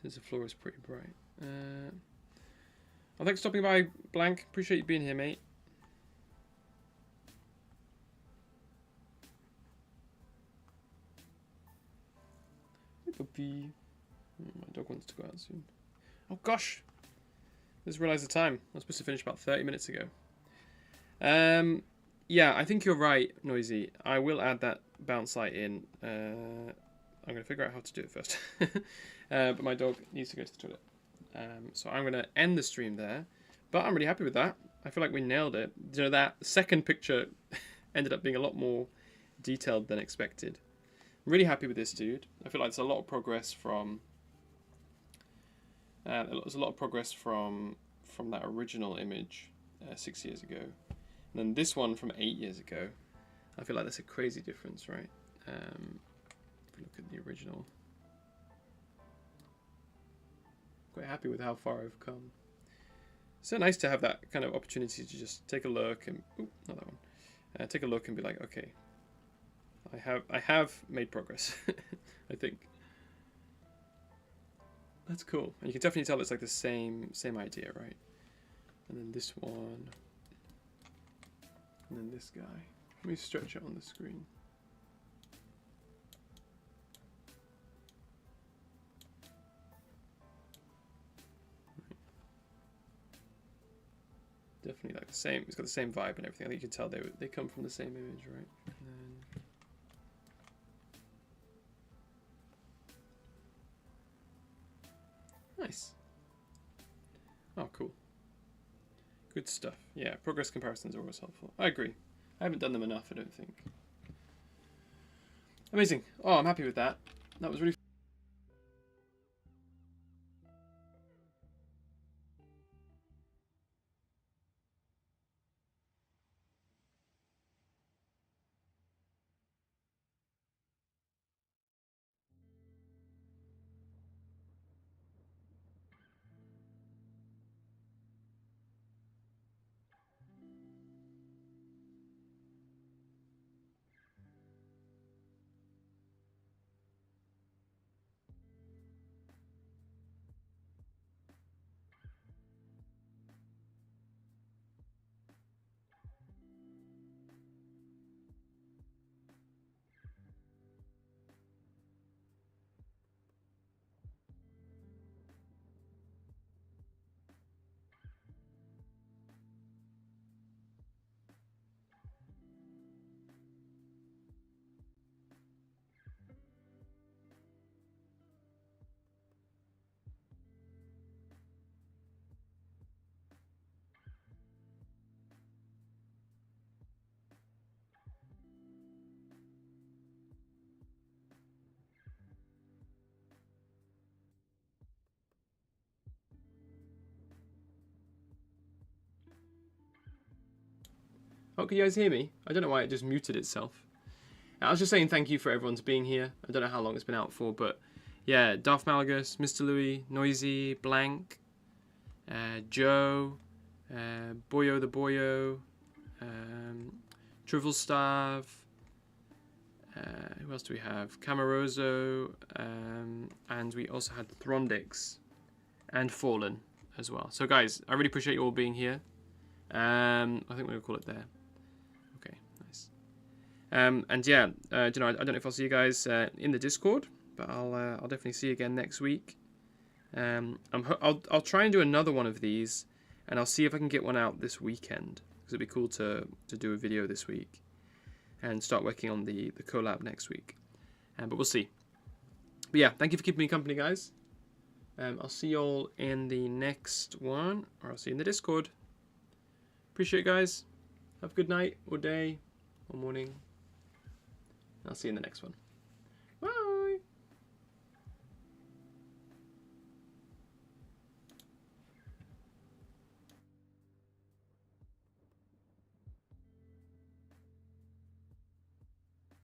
since the floor is pretty bright. Well, thanks for stopping by, Blank. Appreciate you being here, mate. Hey, puppy. My dog wants to go out soon. Oh, gosh. Just realised the time. I was supposed to finish about 30 minutes ago. Yeah, I think you're right, Noisy. I will add that bounce light in. I'm going to figure out how to do it first. But my dog needs to go to the toilet. So I'm going to end the stream there. But I'm really happy with that. I feel like we nailed it. You know, that second picture ended up being a lot more detailed than expected. I'm really happy with this, dude. I feel like it's a lot of progress from... there's a lot of progress from that original image 6 years ago. And then this one from 8 years ago. I feel like that's a crazy difference, right? If we look at the original. Quite happy with how far I've come. So nice to have that kind of opportunity to just take a look and... Ooh, not that one. Take a look and be like, okay. I have made progress, I think. That's cool. And you can definitely tell it's like the same idea, right? And then this one. And then this guy. Let me stretch it on the screen. Definitely like the same. It's got the same vibe and everything. I think you can tell they come from the same image, right? And then nice. Oh, cool. Good stuff. Yeah, progress comparisons are always helpful. I agree. I haven't done them enough, I don't think. Amazing. Oh, I'm happy with that. That was really Oh, can you guys hear me? I don't know why it just muted itself. I was just saying thank you for everyone's being here. I don't know how long it's been out for, but yeah, Darth Malagus, Mr. Louis, Noisy, Blank, Joe, Boyo the Boyo, Trivelstav, who else do we have? Camarozo, and we also had Throndix and Fallen as well. So guys, I really appreciate you all being here. I think we're going to call it there. Okay, nice. And yeah, you know, I don't know if I'll see you guys in the Discord, but I'll definitely see you again next week. I'll try and do another one of these, and I'll see if I can get one out this weekend, because it'd be cool to do a video this week and start working on the collab next week. But we'll see. But yeah, thank you for keeping me company, guys. I'll see you all in the next one, or I'll see you in the Discord. Appreciate it, guys. Have a good night, or day, or morning. I'll see you in the next one.